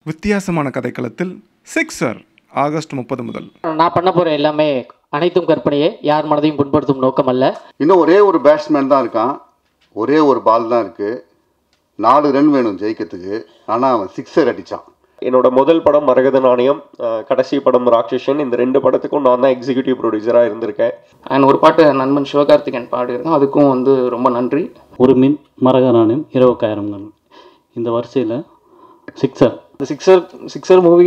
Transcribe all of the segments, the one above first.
வித்தியாசமான கதைக்களத்தில் sixer August 30 முதல். நான் பண்ண போகிற எல்லாமே அனைத்தும் கற்பனையே, யார் மனதையும் புண்படுத்தும் நோக்கம் அல்ல. இன்னும் ஒரே ஒரு பேட்ஸ்மேன் தான் இருக்கான், ஒரே ஒரு பால் தான் இருக்குது, 4 ரன் வேணும் ஜெயிக்கிறதுக்கு. ஆனால் அவன் சிக்ஸர் அடித்தான். என்னோட முதல் படம் மரகத நாணயம், கடைசி படம் ராட்சசன். இந்த 2 படத்துக்கும் நான் தான் எக்ஸிக்யூட்டிவ் ப்ரொடியூசராக இருந்திருக்கேன். அண்ட் ஒரு பாட்டு நண்பன் சிவகார்த்திகேயன் பாடியிருக்கோம், அதுக்கும் ரொம்ப நன்றி. ஒரு மின் மரகத நாணயம் 20,000 இந்த வரிசையில் சிக்ஸர். இந்த சிக்ஸர் மூவி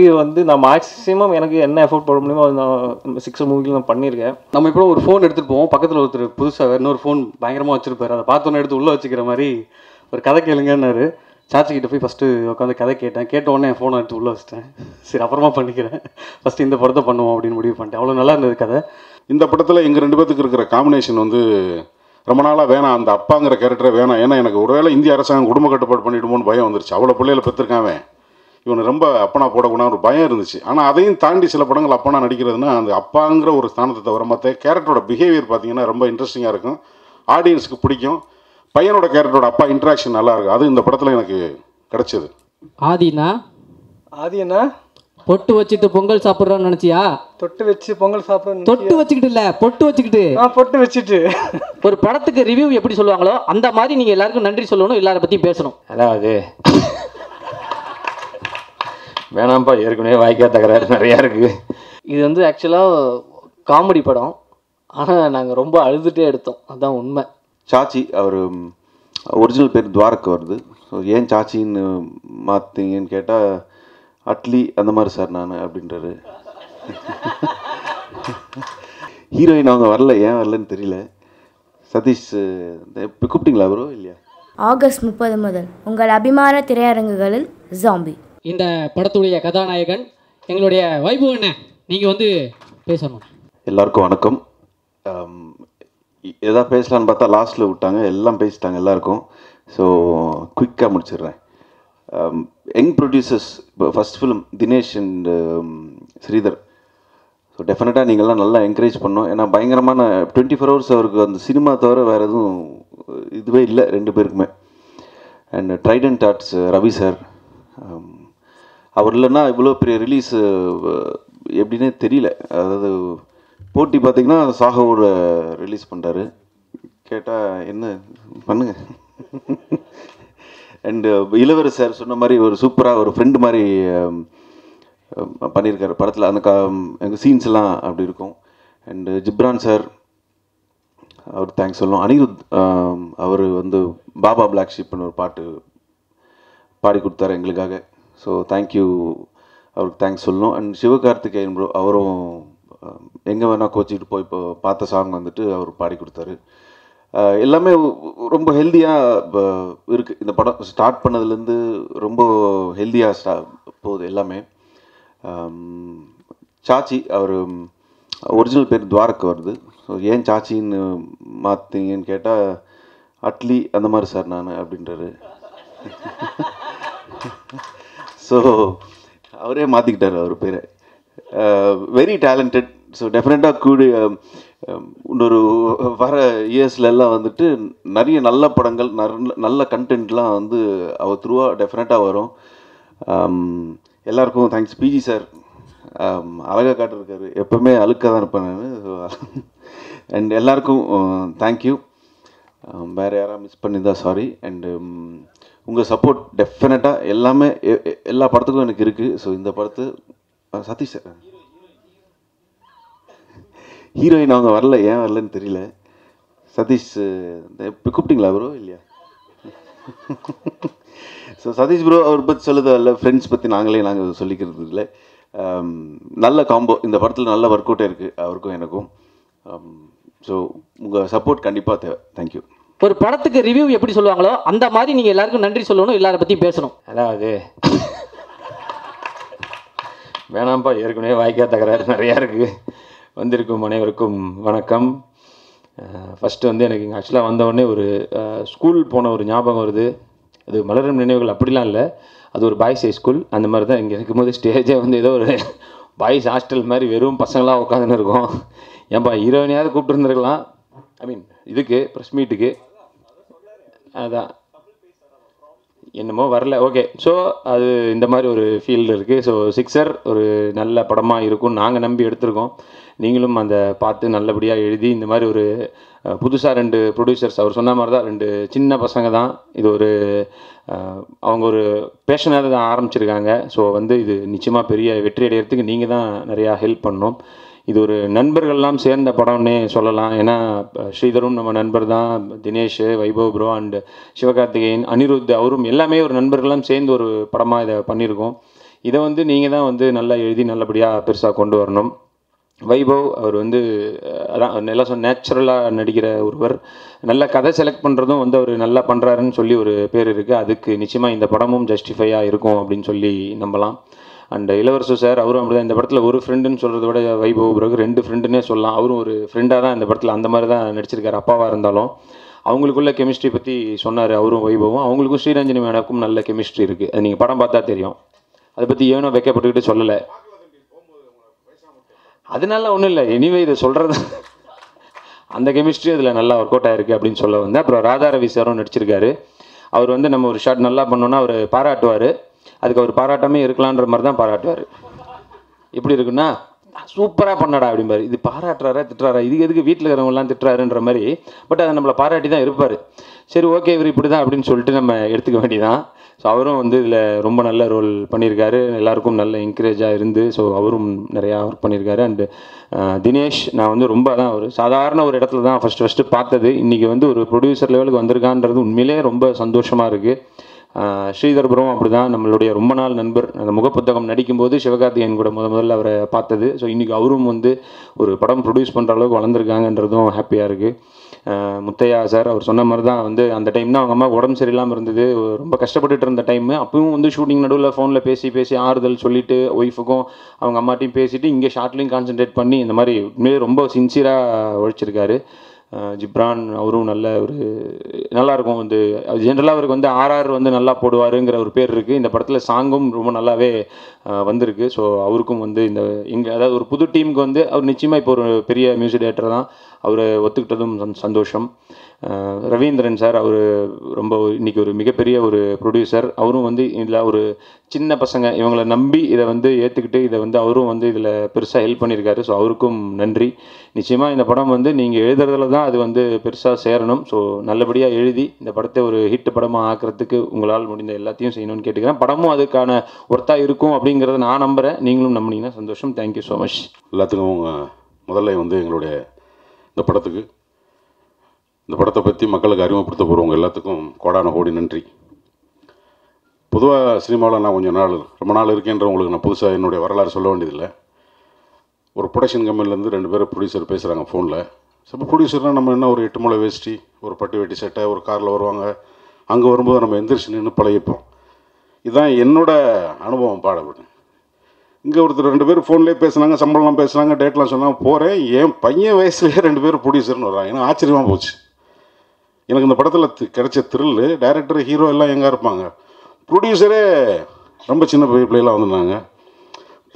நான் மேக்ஸிமம் எனக்கு என்ன எஃபோர்ட் போட முடியுமோ அது நான் சிக்ஸர் மூவியில் நான் பண்ணியிருக்கேன். நம்ம இப்போ ஒரு ஃபோன் எடுத்துகிட்டு போவோம், பக்கத்தில் ஒருத்தர் புதுசாக இன்னொரு ஃபோன் பயங்கரமாக வச்சுருப்பாரு, அதை பார்த்தோன்னே எடுத்து உள்ளே வச்சுக்கிற மாதிரி ஒரு கதை கேளுங்கன்னாரு. சாச்சிக்கிட்ட போய் ஃபஸ்ட்டு உட்காந்து கதை கேட்ட உடனே என் ஃபோனை எடுத்து உள்ளே வச்சிட்டேன். சரி அப்புறமா பண்ணிக்கிறேன், ஃபஸ்ட்டு இந்த படத்தை பண்ணுவோம் அப்படின்னு முடிவு பண்ணிட்டேன். அவ்வளோ நல்லா இருந்தது கதை. இந்த படத்தில் எங்கள் 2 பேத்துக்கு இருக்கிற காம்பினேஷன் ரொம்ப நாளாக வேணாம், அந்த அப்பாங்கிற கேரக்டரே வேணாம். ஏன்னா எனக்கு ஒருவேளை இந்திய அரசாங்கம் குடும்ப கட்டுப்பாடு பண்ணிவிடுமோன்னு பயம் வந்துருச்சு. அவ்வளோ பிள்ளைகளை பெற்றிருக்காவே, இவனை ரொம்ப அப்பனா போடக்கூடாது ஒரு பயம் இருந்துச்சு. ஆனால் அதையும் தாண்டி சில படங்கள் அப்பனா நடிக்கிறதுனா அந்த அப்பாங்கிற ஒரு ஸ்தானத்தை தவிர மற்ற கேரக்டரோட பிஹேவியர் பார்த்தீங்கன்னா ரொம்ப இன்ட்ரெஸ்டிங்காக இருக்கும், ஆடியன்ஸுக்கு பிடிக்கும். பையனோட கேரக்டரோட அப்பா இன்ட்ராக்ஷன் நல்லாயிருக்கும். அது இந்த படத்தில் எனக்கு கிடச்சிது. ஆதி என்ன பொட்டு வச்சுட்டு பொங்கல் சாப்பிட்றோன்னு நினச்சியா? தொட்டு வச்சு பொங்கல் சாப்பிட்றோம். தொட்டு வச்சுக்கிட்டு இல்லை, பொட்டு வச்சுக்கிட்டு. பொட்டு வச்சுட்டு ஒரு படத்துக்கு ரிவ்யூ எப்படி சொல்லுவாங்களோ அந்த மாதிரி நீங்கள் எல்லாருக்கும் நன்றி சொல்லணும், எல்லாரை பற்றியும் பேசணும். அதாவது வேணாம்ப்பா, ஏற்கனவே வாய்க்கா தகராறு நிறையா இருக்குது. இது ஆக்சுவலாக காமெடி படம், ஆனால் நாங்கள் ரொம்ப அழுதுகிட்டே எடுத்தோம், அதுதான் உண்மை. சாச்சி அவர் ஒரிஜினல் பேர் துவாரக்கு வருது. ஸோ ஏன் சாச்சின்னு மாற்றிங்கன்னு கேட்டால் அட்லி அந்த மாதிரி சார் நான் அப்படின்றாரு. ஹீரோயின் அவங்க வரல, ஏன் வரலன்னு தெரியல. சதீஷ் இப்போ கூப்பிட்டீங்களா ப்ரோ? இல்லையா? ஆகஸ்ட் 30 முதல் உங்கள் அபிமான திரையரங்குகளில் ஜாம்பி. இந்த படத்துடைய கதாநாயகன் எங்களுடைய வைபு அண்ணன், நீங்கள் பேசணும். எல்லாருக்கும் வணக்கம். எதாவது பேசலான்னு பார்த்தா லாஸ்ட்டில் விட்டாங்க, எல்லாம் பேசிட்டாங்க எல்லாருக்கும். ஸோ குயிக்காக முடிச்சிடுறேன். யங் ப்ரொடியூசர்ஸ், இப்போ first film Dinesh and Sridhar. So டெஃபினட்டாக நீங்கள்லாம் நல்லா என்கரேஜ் பண்ணோம். ஏன்னா பயங்கரமான 24 hours அவருக்கு அந்த சினிமா தவிர வேறு எதுவும் இதுவே இல்லை 2 பேருக்குமே. And trident arts Ravi sir, அவர் இல்லைன்னா இவ்வளோ பெரிய ரிலீஸ் எப்படின்னே தெரியல. அதாவது போட்டி பார்த்திங்கன்னா சாகவோட ரிலீஸ் பண்ணுறாரு, கேட்டால் என்ன பண்ணுங்க. அண்டு இளவரசர் சார் சொன்ன மாதிரி ஒரு சூப்பராக ஒரு ஃப்ரெண்டு மாதிரி பண்ணியிருக்காரு படத்தில். அந்த எங்கள் சீன்ஸ் எல்லாம் அப்படி இருக்கும். அண்டு ஜிப்ரான் சார், அவர் தேங்க்ஸ் சொல்லணும். அனிருத் அவர் பாபா பிளாக் ஷிப்னு ஒரு பாட்டு பாடி கொடுத்தாரு எங்களுக்காக. ஸோ தேங்க்யூ, அவருக்கு தேங்க்ஸ் சொல்லணும். அண்ட் சிவகார்த்திகேயன் ப்ரோ, அவரும் எங்கே வேணால் கோச்சிக்கிட்டு போய் இப்போ பார்த்த சாங் அவர் பாடி கொடுத்தாரு. எல்லாமே ரொம்ப ஹெல்த்தியாக இருக்குது. இந்த படம் ஸ்டார்ட் பண்ணதுலேருந்து ரொம்ப ஹெல்த்தியாக போகுது எல்லாமே. சாச்சி அவர் ஒரிஜினல் பேர் துவாரக்கு வருது. ஸோ ஏன் சாச்சின்னு மாற்றிங்கன்னு கேட்டால் அட்லி அந்த மாதிரி சார் நான் அப்படின்றாரு. ஸோ அவரே மாற்றிக்கிட்டார் அவர் பேரை. Very talented. ஸோ டெஃபினட்டாக இன்னொரு வர இயர்ஸ்லாம் நிறைய நல்ல படங்கள், நல்ல கண்டென்ட்லாம் அவர் த்ரூவாக டெஃபினட்டாக வரும். எல்லாருக்கும் தேங்க்ஸ். பிஜி சார் அழகாக காட்டிருக்காரு, எப்போவுமே அழுக்காக தான் இருப்பேன் நான். அண்ட் எல்லாருக்கும் தேங்க்யூ. வேறு யாராவது மிஸ் பண்ணியிருந்தா சாரி. அண்டு உங்கள் சப்போர்ட் டெஃபினட்டாக எல்லாமே எல்லா படத்துக்கும் எனக்கு இருக்குது. ஸோ இந்த படத்து சதீஷ் சார் ஹீரோயின் அவங்க வரல, ஏன் வரலன்னு தெரியல. சதீஷ் இப்போ கூப்பிட்டீங்களா ப்ரோ? இல்லையா? ஸோ சதீஷ் ப்ரோ அவர் பற்றி சொல்லுதோ இல்லை, ஃப்ரெண்ட்ஸ் பற்றி நாங்கள் சொல்லிக்கிறது இல்லை. நல்ல காம்போ இந்த படத்தில், நல்ல ஒர்க் அவுட்டாக இருக்குது அவருக்கும் எனக்கும். ஸோ உங்கள் சப்போர்ட் கண்டிப்பாக தேவை. தேங்க்யூ. ஒரு படத்துக்கு ரிவ்யூ எப்படி சொல்லுவாங்களோ அந்த மாதிரி நீங்கள் எல்லாருக்கும் நன்றி சொல்லணும், எல்லாரை பற்றியும் பேசணும். அதாவது வேணாம்ப்பா, ஏற்கனவே வாய்க்கா தகராறு நிறையா இருக்குது. வந்திருக்கும் அனைவருக்கும் வணக்கம். ஃபஸ்ட்டு எனக்கு இங்கே ஆக்சுவலாக வந்தவுடனே ஒரு ஸ்கூல் போன ஒரு ஞாபகம் வருது. அது மலரும் நினைவுகள் அப்படிலாம் இல்லை, அது ஒரு பாய்ஸ் ஹை ஸ்கூல். அந்த மாதிரி தான் இங்கே இருக்கும்போது ஸ்டேஜே ஏதோ ஒரு பாய்ஸ் ஹாஸ்டல் மாதிரி வெறும் பசங்களாக உட்காந்துன்னு இருக்கோம். ஏன்பா ஹீரோயினையாவது கூப்பிட்டுருந்துருக்கலாம், இதுக்கு ப்ரெஸ் மீட்டுக்கு. அதான் என்னமோ வரல. ஓகே, ஸோ அது இந்த மாதிரி ஒரு ஃபீல்டு இருக்குது. ஸோ சிக்ஸர் ஒரு நல்ல படமாக இருக்கும்னு நாங்கள் நம்பி எடுத்திருக்கோம். நீங்களும் அந்த பார்த்து நல்லபடியாக எழுதி இந்த மாதிரி ஒரு புதுசாக 2 ப்ரொடியூசர்ஸ் அவர் சொன்ன மாதிரி தான் 2 சின்ன பசங்க தான். இது ஒரு அவங்க ஒரு பேஷனாக தான் ஆரம்பிச்சிருக்காங்க. ஸோ வந்து இது நிச்சயமாக பெரிய வெற்றி அடைகிறதுக்கு நீங்கள் தான் நிறையா ஹெல்ப் பண்ணணும். இது ஒரு நண்பர்கள்லாம் சேர்ந்த படம்னே சொல்லலாம். ஏன்னா ஸ்ரீதரும் நம்ம நண்பர் தான், தினேஷ், வைபவ் ப்ரோ அண்டு சிவகார்த்திகேயன், அனிருத் அவரும் எல்லாமே ஒரு நண்பர்கள்லாம் சேர்ந்து ஒரு படமாக இதை பண்ணியிருக்கோம். இதை வந்து நீங்கள் தான் வந்து நல்லா எழுதி நல்லபடியாக பெருசாக கொண்டு வரணும். வைபவ் அவர் வந்து அதான் நல்லா நேச்சுரலாக நடிக்கிற ஒருவர். நல்ல கதை செலக்ட் பண்ணுறதும் வந்து அவர் நல்லா பண்ணுறாருன்னு சொல்லி ஒரு பேர் இருக்குது. அதுக்கு நிச்சயமாக இந்த படமும் ஜஸ்டிஃபையாக இருக்கும் அப்படின்னு சொல்லி நம்பலாம். அண்ட் இளவரசு சார் அவரும் அப்படி தான். இந்த படத்தில் ஒரு ஃப்ரெண்டுன்னு சொல்கிறத விட வைபவ் பிறகு 2 ஃப்ரெண்டுன்னே சொல்லலாம். அவரும் ஒரு ஃப்ரெண்டாக தான் இந்த படத்தில் அந்த மாதிரி தான் நடிச்சிருக்காரு. அப்பாவாக இருந்தாலும் அவங்களுக்குள்ள கெமிஸ்ட்ரி பற்றி சொன்னார் அவரும் வைபவும். அவங்களுக்கும் ஸ்ரீரஞ்சனி மேடக்கும் நல்ல கெமிஸ்ட்ரி இருக்குது. அது நீங்கள் படம் பார்த்தா தெரியும். அதை பற்றி ஏனோ வைக்கப்பட்டுக்கிட்டு சொல்லலை. அதனால ஒன்றும் இல்லை. எனிவே இதை சொல்கிறது அந்த கெமிஸ்ட்ரி அதில் நல்லா ஒர்க் அவுட் ஆகிருக்கு அப்படின்னு சொல்ல வந்தேன். அப்புறம் ராதா ரவி சாரும் நடிச்சிருக்காரு. அவர் வந்து நம்ம ஒரு ஷாட் நல்லா பண்ணோன்னா அவர் பாராட்டுவார். அதுக்கு அவர் பாராட்டாமே இருக்கலான்ற மாதிரி தான் பாராட்டுவார். எப்படி இருக்குன்னா சூப்பராக பண்ணடா அப்படிம்பாரு. இது பாராட்டுறாரா திட்டுறாரா, இது எதுக்கு வீட்டில் இருக்கிறவங்கலாம் திட்டுறாருன்ற மாதிரி. பட் அதை நம்மளை பாராட்டி தான் இருப்பார். சரி ஓகே இவர் இப்படி தான் அப்படின்னு சொல்லிட்டு நம்ம எடுத்துக்க வேண்டியதான். ஸோ அவரும் வந்து இதில் ரொம்ப நல்ல ரோல் பண்ணியிருக்காரு. எல்லாருக்கும் நல்ல என்கரேஜாக இருந்து ஸோ அவரும் நிறையா ஒர்க் பண்ணியிருக்காரு. அண்டு தினேஷ் நான் வந்து ரொம்ப தான் ஒரு சாதாரண ஒரு இடத்துல தான் ஃபஸ்ட்டு பார்த்தது. இன்றைக்கி வந்து ஒரு ப்ரொடியூசர் லெவலுக்கு வந்திருக்கான்றது உண்மையிலே ரொம்ப சந்தோஷமாக இருக்குது. ஸ்ரீதர் ப்ரோவும் அப்படி தான் நம்மளுடைய ரொம்ப நாள் நண்பர். அந்த முகப்புத்தகம் நடிக்கும்போது சிவகார்த்திகேயன் கூட முதல்ல அவரை பார்த்தது. ஸோ இன்றைக்கி அவரும் வந்து ஒரு படம் ப்ரொடியூஸ் பண்ணுற அளவுக்கு வளர்ந்துருக்காங்கன்றதும் ஹாப்பியாக இருக்குது. முத்தையா சார் அவர் சொன்ன மாதிரி தான் வந்து அந்த டைம் தான் அவங்க அம்மா உடம்பு சரியில்லாமல் இருந்தது, ரொம்ப கஷ்டப்பட்டுட்டு இருந்த டைமு. அப்பவும் வந்து ஷூட்டிங் நடுவில் ஃபோனில் பேசி ஆறுதல் சொல்லிவிட்டு ஒய்ஃபுக்கும் அவங்க அம்மாட்டையும் பேசிவிட்டு இங்கே ஷார்ட்லையும் கான்சென்ட்ரேட் பண்ணி இந்த மாதிரி உண்மையிலே ரொம்ப சின்சியராக உழைச்சிருக்காரு. ஜிப்ரான் அவரும் நல்ல ஒரு நல்லாயிருக்கும். வந்து ஜென்ரலாக அவருக்கு வந்து RR வந்து நல்லா போடுவாருங்கிற ஒரு பேர் இருக்குது. இந்த படத்தில் சாங்கும் ரொம்ப நல்லாவே வந்திருக்கு. ஸோ அவருக்கும் வந்து இந்த அதாவது ஒரு புது டீமுக்கு வந்து அவர் நிச்சயமாக இப்போ ஒரு பெரிய மியூசிக் டைரக்டர் தான். அவரை ஒத்துக்கிட்டதும் சந்தோஷம். ரவீந்திரன் சார் அவர் ரொம்ப இன்றைக்கி ஒரு மிகப்பெரிய ஒரு ப்ரொடியூசர். அவரும் வந்து இதில் ஒரு சின்ன பசங்க இவங்களை நம்பி இதை வந்து ஏற்றுக்கிட்டு இதை வந்து அவரும் வந்து இதில் பெருசாக ஹெல்ப் பண்ணியிருக்காரு. ஸோ அவருக்கும் நன்றி. நிச்சயமாக இந்த படம் வந்து நீங்கள் எழுதுறதுல தான் அது வந்து பெருசாக சேரணும். ஸோ நல்லபடியாக எழுதி இந்த படத்தை ஒரு ஹிட் படமாக ஆக்கிறதுக்கு உங்களால் முடிந்த எல்லாத்தையும் செய்யணும்னு கேட்டுக்கிறேன். படமும் அதுக்கான ஒர்த்தாக இருக்கும் அப்படிங்கிறத நான் நம்புகிறேன். நீங்களும் நம்பினீங்கன்னா சந்தோஷம். Thank you so much. எல்லாத்துக்கும் முதல்ல வந்து எங்களுடைய இந்த படத்தை பற்றி மக்களுக்கு அறிமுகப்படுத்த போகிறவங்க எல்லாத்துக்கும் கோடான கோடி நன்றி. பொதுவாக சினிமாவில் நான் ரொம்ப நாள் இருக்கேன்றவங்களுக்கு நான் புதுசாக என்னுடைய வரலாறு சொல்ல வேண்டியதில்லை. ஒரு ப்ரொடக்ஷன் கம்பெனிலேருந்து 2 பேர் ப்ரொடியூசர் பேசுகிறாங்க ஃபோனில். இப்போ ப்ரொடியூசர்னால் நம்ம என்ன ஒரு 8 முளை வேஷ்டி ஒரு பட்டு வேட்டி சட்டை ஒரு காரில் வருவாங்க. அங்கே வரும்போது நம்ம எந்திரிச்சு நின்று பழகிப்போம். இதுதான் என்னோடய அனுபவம் பாடப்பட்டேன். இங்கே ஒருத்தர் 2 பேர் ஃபோன்லேயே பேசுனாங்க, சம்பளம்லாம் பேசுனாங்க, டேட்லாம் சொன்னாங்க. போகிறேன், என் பையன் வயசுலேயே 2 பேர் ப்ரொடியூசர்னு வர்றாங்க. எனக்கு ஆச்சரியமாக போச்சு. எனக்கு இந்த படத்தில் கிடைச்ச த்ரில்லு, டைரக்டர் ஹீரோ எல்லாம் எங்கே இருப்பாங்க, ப்ரொடியூசரே ரொம்ப சின்ன பிள்ளைலாம் வந்திருந்தாங்க.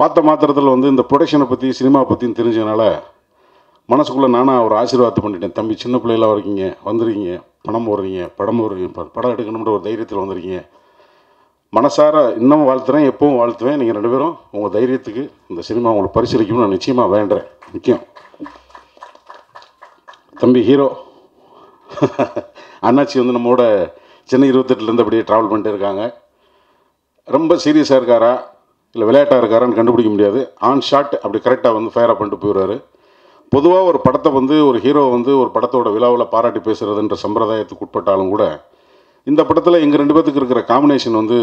பார்த்த மாத்திரத்தில் வந்து இந்த ப்ரொடக்ஷனை பற்றி சினிமா பற்றின்னு தெரிஞ்சதுனால மனசுக்குள்ளே நானாக ஒரு ஆசீர்வாதம் பண்ணிட்டேன். தம்பி சின்ன பிள்ளைலாம் இருக்கீங்க, வந்துருக்கீங்க, படம் போடுறீங்க, படம் எடுக்கணுன்ற ஒரு தைரியத்தில் வந்திருக்கீங்க. மனசார இன்னமும் வாழ்த்துறேன், எப்பவும் வாழ்த்துவேன். நீங்கள் 2 பேரும் உங்கள் தைரியத்துக்கு இந்த சினிமா உங்களுக்கு பரிசீலிக்கணும்னு நான் நிச்சயமாக வேண்டுறேன். முக்கியம் தம்பி ஹீரோ அண்ணாச்சி வந்து நம்மளோட சென்னை 28லேருந்து அப்படியே ட்ராவல் பண்ணிட்டு இருக்காங்க. ரொம்ப சீரியஸாக இருக்காரா இல்லை விளையாட்டாக இருக்காரான்னு கண்டுபிடிக்க முடியாது. ஆன் ஷாட் அப்படி கரெக்டாக வந்து ஃபயராக பண்ணிட்டு போயிடுவார். பொதுவாக ஒரு படத்தை வந்து ஒரு ஹீரோ வந்து ஒரு படத்தோட விழாவில் பாராட்டி பேசுகிறதுன்ற சம்பிரதாயத்துக்கு உட்பட்டாலும் கூட இந்த படத்தில் எங்கள் 2 பேத்துக்கு இருக்கிற காம்பினேஷன் வந்து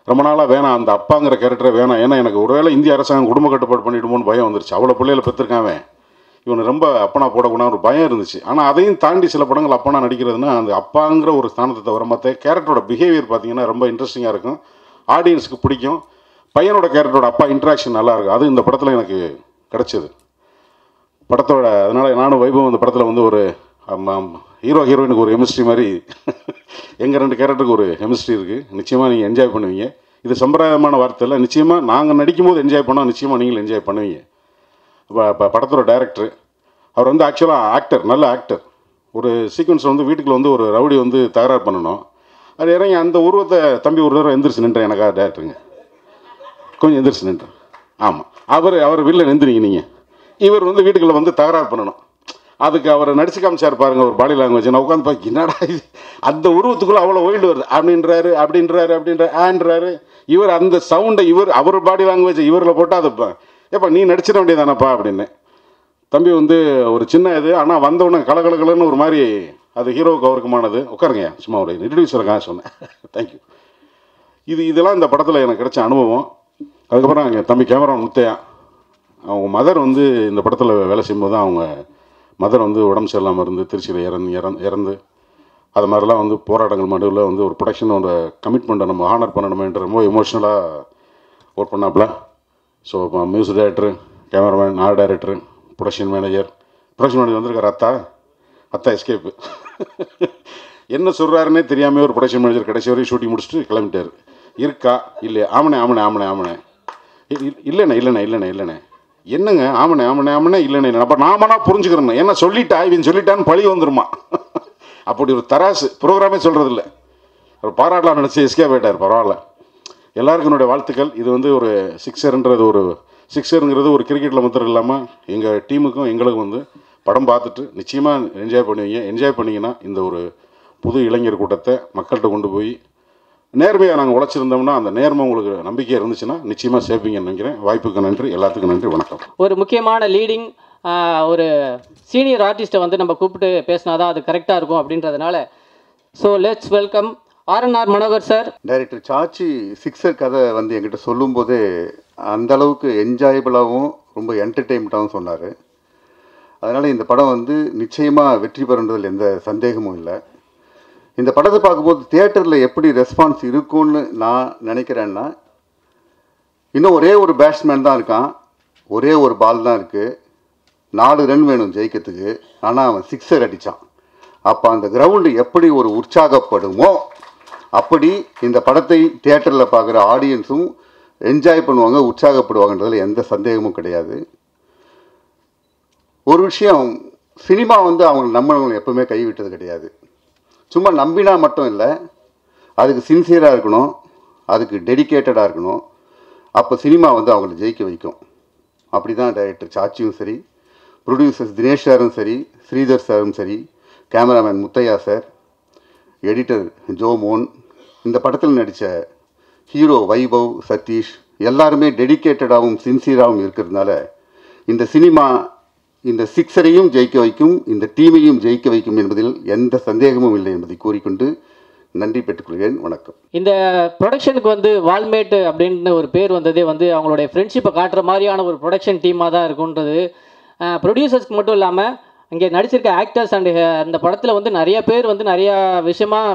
ரொம்ப நாளாக வேணாம், அந்த அப்பாங்கிற கேரக்டரை வேணாம். ஏன்னா எனக்கு ஒருவேளை இந்திய அரசாங்கம் குடும்ப கட்டுப்பாடு பண்ணிவிடுமோன்னு பயம் வந்துருச்சு. அவ்வளோ பிள்ளைகளை பெற்றிருக்காங்க, இவனை ரொம்ப அப்பனா போடக்கூடாது ஒரு பயம் இருந்துச்சு. ஆனால் அதையும் தாண்டி சில படங்கள் அப்பனா நடிக்கிறதுனா அந்த அப்பாங்கிற ஒரு ஸ்தானத்தை தவிர மற்ற கேரக்டரோட பிஹேவியர் பார்த்தீங்கன்னா ரொம்ப இன்ட்ரெஸ்டிங்காக இருக்கும், ஆடியன்ஸுக்கு பிடிக்கும். பையனோட கேரக்டரோட அப்பா இன்ட்ராக்ஷன் நல்லாயிருக்கும். அது இந்த படத்தில் எனக்கு கிடச்சிது படத்தோட. அதனால் நானும் வைபவம் இந்த படத்தில் வந்து ஒரு ஹீரோயினுக்கு ஒரு கெமிஸ்ட்ரி மாதிரி எங்கள் 2 கேரக்டருக்கு ஒரு கெமிஸ்ட்ரி இருக்குது. நிச்சயமாக நீங்கள் என்ஜாய் பண்ணுவீங்க. இது சம்பிரதாயமான வார்த்தை இல்லை, நிச்சயமாக நாங்கள் நடிக்கும்போது என்ஜாய் பண்ணால் நிச்சயமாக நீங்களும் என்ஜாய் பண்ணுவீங்க. இப்போ படத்தோட டைரக்டர் அவர் வந்து ஆக்சுவலாக ஆக்டர், நல்ல ஆக்டர். ஒரு சீக்வன்ஸ் வந்து வீட்டுக்குள்ள வந்து ஒரு ரவுடி வந்து தகராறு பண்ணணும். அது இறங்கி அந்த உருவத்தை தம்பி ஒரு தடவை எந்திரிச்சு நின்றேன் எனக்காக டேரக்டருங்க, கொஞ்சம் எந்திரிச்சு நின்றேன். ஆமாம், அவர் வெளில நின்றுறீங்க நீங்கள், இவர் வந்து வீட்டுக்குள்ளே வந்து தகராறு பண்ணணும். அதுக்கு அவர் நடிச்சு காமிச்சார் பாருங்கள் ஒரு பாடி லாங்குவேஜ். நான் உட்காந்து பார்க்க என்னடா இது, அந்த உருவத்துக்குள்ளே அவ்வளோ ஒயில்டு வருது அப்படின்றாரு. இவர் அந்த சவுண்டை அவர் பாடி லாங்குவேஜ் இவரில் போட்டால் அது ஏப்பா நீ நடிச்சிட வேண்டியதானப்பா அப்படின்னு. தம்பி வந்து ஒரு சின்ன இது, ஆனால் வந்தவுடனே கலகலன்னு ஒரு மாதிரி, அது ஹீரோவுக்கு அவருக்குமானது. உட்காருங்க, சும்மா ஒரு இன்ட்ரடியூஸருக்காக சொன்னேன். தேங்க்யூ. இதெல்லாம் இந்த படத்தில் எனக்கு கிடைச்ச அனுபவம். அதுக்கப்புறம் எங்கள் தம்பி கேமராமேன் முத்தையா, அவங்க மதர் வந்து இந்த படத்தில் வேலை செய்யும்போது தான் அவங்க மதர் வந்து உடம்பு சரியில்லாமல் இருந்து திருச்சியில் இறந்து அது மாதிரிலாம் வந்து போராட்டங்கள் நடுவில் வந்து ஒரு ப்ரொடக்ஷனோட கமிட்மெண்ட்டை நம்ம ஹானர் பண்ணணுமேன்ற ரொம்ப எமோஷ்னலாக ஒர்க் பண்ணாப்புல. ஸோ இப்போ music director, cameraman, art director, production manager வந்திருக்கார். அத்தா எஸ்கேப்பு என்ன சொல்கிறாருன்னே தெரியாமல் ஒரு ப்ரொடக்ஷன் மேனேஜர் கடைசி வரையும் ஷூட்டிங் முடிச்சுட்டு கிளம்பிட்டார். இருக்கா இல்லையா? ஆமனே இல்லைண்ணே என்னங்க ஆமனே இல்லைண்ணே. அப்போ நாமனா புரிஞ்சுக்கிறேன், என்ன இவன் சொல்லிட்டான்னு பழி வந்துருமா. அப்படி ஒரு தராசு ப்ரோக்ராமே சொல்கிறதில்ல. ஒரு பாராட்டலாம் நினச்சி எஸ்கேப் ஆகிட்டார். பரவாயில்ல, எல்லாருக்கும் என்னுடைய வாழ்த்துக்கள். இது வந்து ஒரு சிக்ஸருங்கிறது ஒரு கிரிக்கெட்டில் மாத்திரம் இல்லாமல் எங்கள் டீமுக்கும் எங்களுக்கும் வந்து படம் பார்த்துட்டு நிச்சயமாக என்ஜாய் பண்ணிங்கன்னா இந்த ஒரு புது இளைஞர் கூட்டத்தை மக்கள்கிட்ட கொண்டு போய் நேர்மையாக நாங்கள் உழைச்சிருந்தோம்னா, அந்த நேர்மை உங்களுக்கு நம்பிக்கை இருந்துச்சுன்னா நிச்சயமாக சேர்ப்பீங்கன்னு நினைக்கிறேன். வாய்ப்புக்கு நன்றி, எல்லாத்துக்கும் நன்றி, வணக்கம். ஒரு முக்கியமான லீடிங் ஒரு சீனியர் ஆர்டிஸ்ட்டை வந்து நம்ம கூப்பிட்டு பேசினா தான் அது கரெக்டாக இருக்கும் அப்படின்றதுனால so let's welcome RNR Manohar sir. Director Sachi sixer கதை வந்து என்கிட்ட சொல்லும்போதே அந்தளவுக்கு என்ஜாயபிளாகவும் ரொம்ப என்டர்டெயின்மெண்ட்டாகவும் சொன்னார். அதனால் இந்த படம் வந்து நிச்சயமாக வெற்றி பெறுன்றதில் எந்த சந்தேகமும் இல்லை. இந்த படத்தை பார்க்கும்போது தியேட்டரில் எப்படி ரெஸ்பான்ஸ் இருக்கும்னு நான் நினைக்கிறேன்னா, இன்னும் ஒரே ஒரு பேட்ஸ்மேன் தான் இருக்கான், ஒரே ஒரு பால் தான் இருக்குது, 4 ரன் வேணும் ஜெயிக்கிறதுக்கு, ஆனால் அவன் சிக்ஸர் அடித்தான். அப்போ அந்த கிரவுண்டு எப்படி ஒரு உற்சாகப்படுமோ அப்படி இந்த படத்தை தியேட்டரில் பார்க்குற ஆடியன்ஸும் என்ஜாய் பண்ணுவாங்க, உற்சாகப்படுவாங்கன்றதில் எந்த சந்தேகமும் கிடையாது. ஒரு விஷயம், சினிமா வந்து அவங்க நம்மளவங்களை எப்பவுமே கைவிட்டது கிடையாது. சும்மா நம்பினா மட்டும் இல்லை, அதுக்கு சின்சியராக இருக்கணும், அதுக்கு டெடிக்கேட்டடாக இருக்கணும். அப்போ சினிமா வந்து அவங்கள ஜெயிக்க வைக்கும். அப்படி தான் டைரக்டர் சாச்சியும் சரி, ப்ரொடியூசர்ஸ் தினேஷ் சாரும் சரி, ஸ்ரீதர் சாரும் சரி, cameraman Muthaiya sir, editor Jomon, இந்த படத்தில் நடித்த ஹீரோ வைபவ், சதீஷ் எல்லாருமே டெடிக்கேட்டடாகவும் சின்சியராகவும் இருக்கிறதுனால இந்த சினிமா இந்த சிக்ஸரையும் ஜெயிக்க வைக்கும், இந்த டீமையும் ஜெயிக்க வைக்கும் என்பதில் எந்த சந்தேகமும் இல்லை என்பதை கூறிக்கொண்டு நன்றி பெற்றுக்கொள்கிறேன். வணக்கம். இந்த ப்ரொடக்ஷனுக்கு வந்து வால்மேட் அப்படின்னு ஒரு பேர் வந்ததே வந்து அவங்களுடைய ஃப்ரெண்ட்ஷிப்பை காட்டுற மாதிரியான ஒரு ப்ரொடக்ஷன் டீமாக தான் இருக்குன்றது ப்ரொடியூசர்ஸ்க்கு மட்டும் இல்லாமல் இங்கே நடிச்சிருக்க ஆக்டர்ஸ் அண்டு அந்த படத்தில் வந்து நிறைய பேர் வந்து நிறையா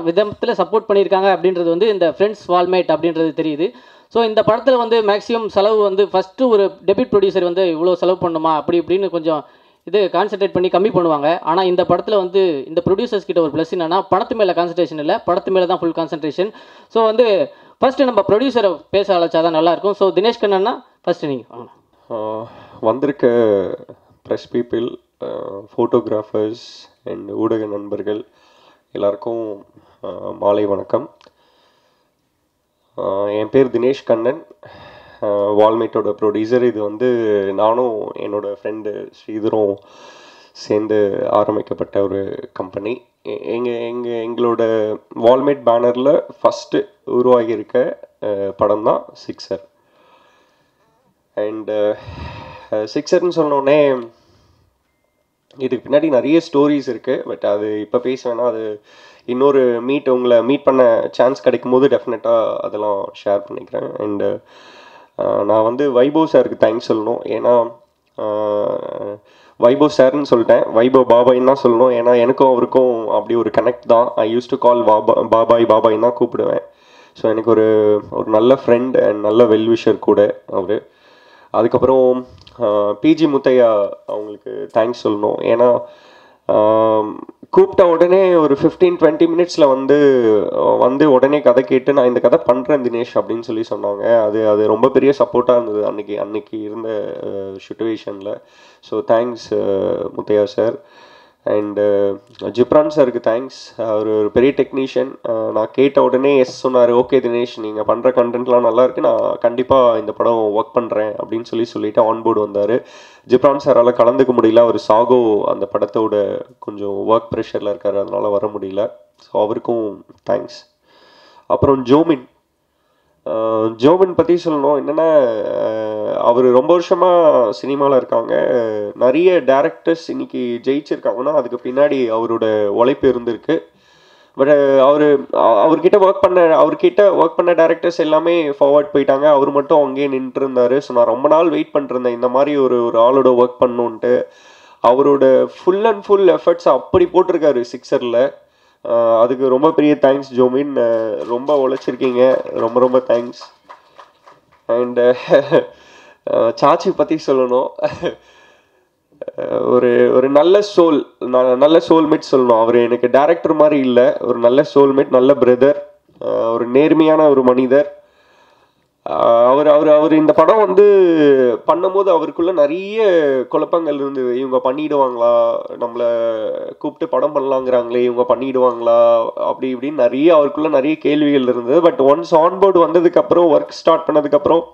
விதத்தில் சப்போர்ட் பண்ணியிருக்காங்க அப்படின்றது வந்து இந்த ஃப்ரெண்ட்ஸ் வால்மேட் அப்படின்றது தெரியுது. ஸோ இந்த படத்தில் வந்து மேக்ஸிமம் செலவு வந்து ஃபஸ்ட்டு ஒரு டெபியூட் ப்ரொடியூசர் வந்து இவ்வளோ செலவு பண்ணுமா அப்படி இப்படின்னு கொஞ்சம் இது கான்சன்ட்ரேட் பண்ணி கம்மி பண்ணுவாங்க. ஆனால் இந்த படத்தில் வந்து இந்த ப்ரொடியூசர்ஸ் கிட்ட ஒரு ப்ளஸ் என்னன்னா, படத்து மேலே கான்சன்ட்ரேஷன் இல்லை, படத்து மேலே தான் ஃபுல் கான்சன்ட்ரேஷன். ஸோ வந்து ஃபஸ்ட்டு நம்ம ப்ரொடியூசரை பேச அழைச்சா தான் நல்லாயிருக்கும். ஸோ தினேஷ் கண்ணன்னா ஃபஸ்ட்டு நீங்கள் வாங்க. வந்திருக்க ப்ரெஸ் பீப்புள், ஃபோட்டோகிராஃபர்ஸ் அண்ட் ஊடக நண்பர்கள் எல்லாருக்கும் மாலை வணக்கம். என் பேர் தினேஷ் கண்ணன், வால்மேட்டோட ப்ரொடியூசர். இது வந்து நானும் என்னோடய ஃப்ரெண்டு ஸ்ரீதரும் சேர்ந்து ஆரம்பிக்கப்பட்ட ஒரு கம்பெனி. எங்களோட வால்மேட் பேனரில் ஃபஸ்ட்டு உருவாகியிருக்க படம் தான் சிக்ஸர். அண்டு சிக்ஸர்னு சொன்னோடனே இதுக்கு பின்னாடி நிறைய ஸ்டோரிஸ் இருக்குது. பட் அது இப்போ பேச வேணாம், அது இன்னொரு உங்களை மீட் பண்ண சான்ஸ் கிடைக்கும் போது டெஃபினட்டாக அதெல்லாம் ஷேர் பண்ணிக்கிறேன். அண்டு நான் வந்து வைபவ் சாருக்கு தேங்க்ஸ் சொல்லணும். ஏன்னா வைபவ் சார்னு சொல்லிட்டேன், வைபவ் பாபாயின்னு தான் சொல்லணும். ஏன்னா எனக்கும் அவருக்கும் அப்படி ஒரு கனெக்ட் தான். ஐ யூஸ் டு கால் பாபாய் தான் கூப்பிடுவேன். ஸோ எனக்கு ஒரு நல்ல ஃப்ரெண்ட் அண்ட் நல்ல வெல்விஷர் கூட அவர். அதுக்கப்புறம் பிஜி முத்தையா அவங்களுக்கு தேங்க்ஸ் சொல்லணும். ஏன்னா கூப்பிட்ட உடனே ஒரு 15-20 மினிட்ஸில் வந்து உடனே கதை கேட்டு நான் இந்த கதை பண்ணுறேன் தினேஷ் அப்படின்னு சொல்லி சொன்னாங்க. அது ரொம்ப பெரிய சப்போர்ட்டாக இருந்தது அன்னைக்கு இருந்த சுச்சுவேஷனில். So thanks Muthaiya sir. And Ghibran சாருக்கு தேங்க்ஸ். அவர் ஒரு பெரிய டெக்னீஷியன். நான் கேட்ட உடனே எஸ் சொன்னார். ஓகே தினேஷ், நீங்கள் பண்ணுற கண்டென்ட்லாம் நல்லாயிருக்கு, நான் கண்டிப்பாக இந்த படம் ஒர்க் பண்ணுறேன் அப்படின்னு சொல்லிட்டு ஆன்போர்டு வந்தார். ஜிப்ரான் சாரால் கலந்துக்க முடியல, அவர் சாகோ அந்த படத்தோட கொஞ்சம் ஒர்க் ப்ரெஷரில் இருக்கார், அதனால் வர முடியல. ஸோ அவருக்கும் தேங்க்ஸ். அப்புறம் ஜோபின் பற்றி சொல்லணும். என்னென்னா, அவர் ரொம்ப வருஷமாக சினிமாவில் இருக்காங்க. நிறைய டேரக்டர்ஸ் இன்றைக்கி ஜெயிச்சிருக்காங்கன்னா அதுக்கு பின்னாடி அவரோட உழைப்பு இருந்திருக்கு. பட் அவர்கிட்ட ஒர்க் பண்ண டேரக்டர்ஸ் எல்லாமே ஃபார்வர்ட் போயிட்டாங்க. அவர் மட்டும் அங்கேயே நின்று இருந்தார். ஸோ நான் ரொம்ப நாள் வெயிட் பண்ணிருந்தேன் இந்த மாதிரி ஒரு ஆளோட ஒர்க் பண்ணணுன்ட்டு. அவரோட ஃபுல் அண்ட் ஃபுல் எஃபர்ட்ஸ் அப்படி போட்டிருக்காரு சிக்ஸரில். அதுக்கு ரொம்ப பெரிய தேங்க்ஸ் ஜோமின், ரொம்ப உழைச்சிருக்கீங்க, ரொம்ப ரொம்ப தேங்க்ஸ். அண்டு சாச்சி பற்றி சொல்லணும். ஒரு நல்ல சோல்மேட் சொல்லணும். அவர் எனக்கு டைரக்டர் மாதிரி இல்லை, ஒரு நல்ல சோல்மேட், நல்ல பிரதர், ஒரு நேர்மையான ஒரு மனிதர். அவர் இந்த படம் வந்து பண்ணும்போது அவருக்குள்ள நிறைய குழப்பங்கள் இருந்தது. இவங்க பண்ணிடுவாங்களா, நம்மளை கூப்பிட்டு படம் பண்ணலாங்கிறாங்களே, இவங்க பண்ணிடுவாங்களா, அப்படி இப்படின்னு அவருக்குள்ள நிறைய கேள்விகள் இருந்தது. பட் ஒன்ஸ் ஆன்போர்டு வந்ததுக்கப்புறம், ஒர்க் ஸ்டார்ட் பண்ணதுக்கப்புறம்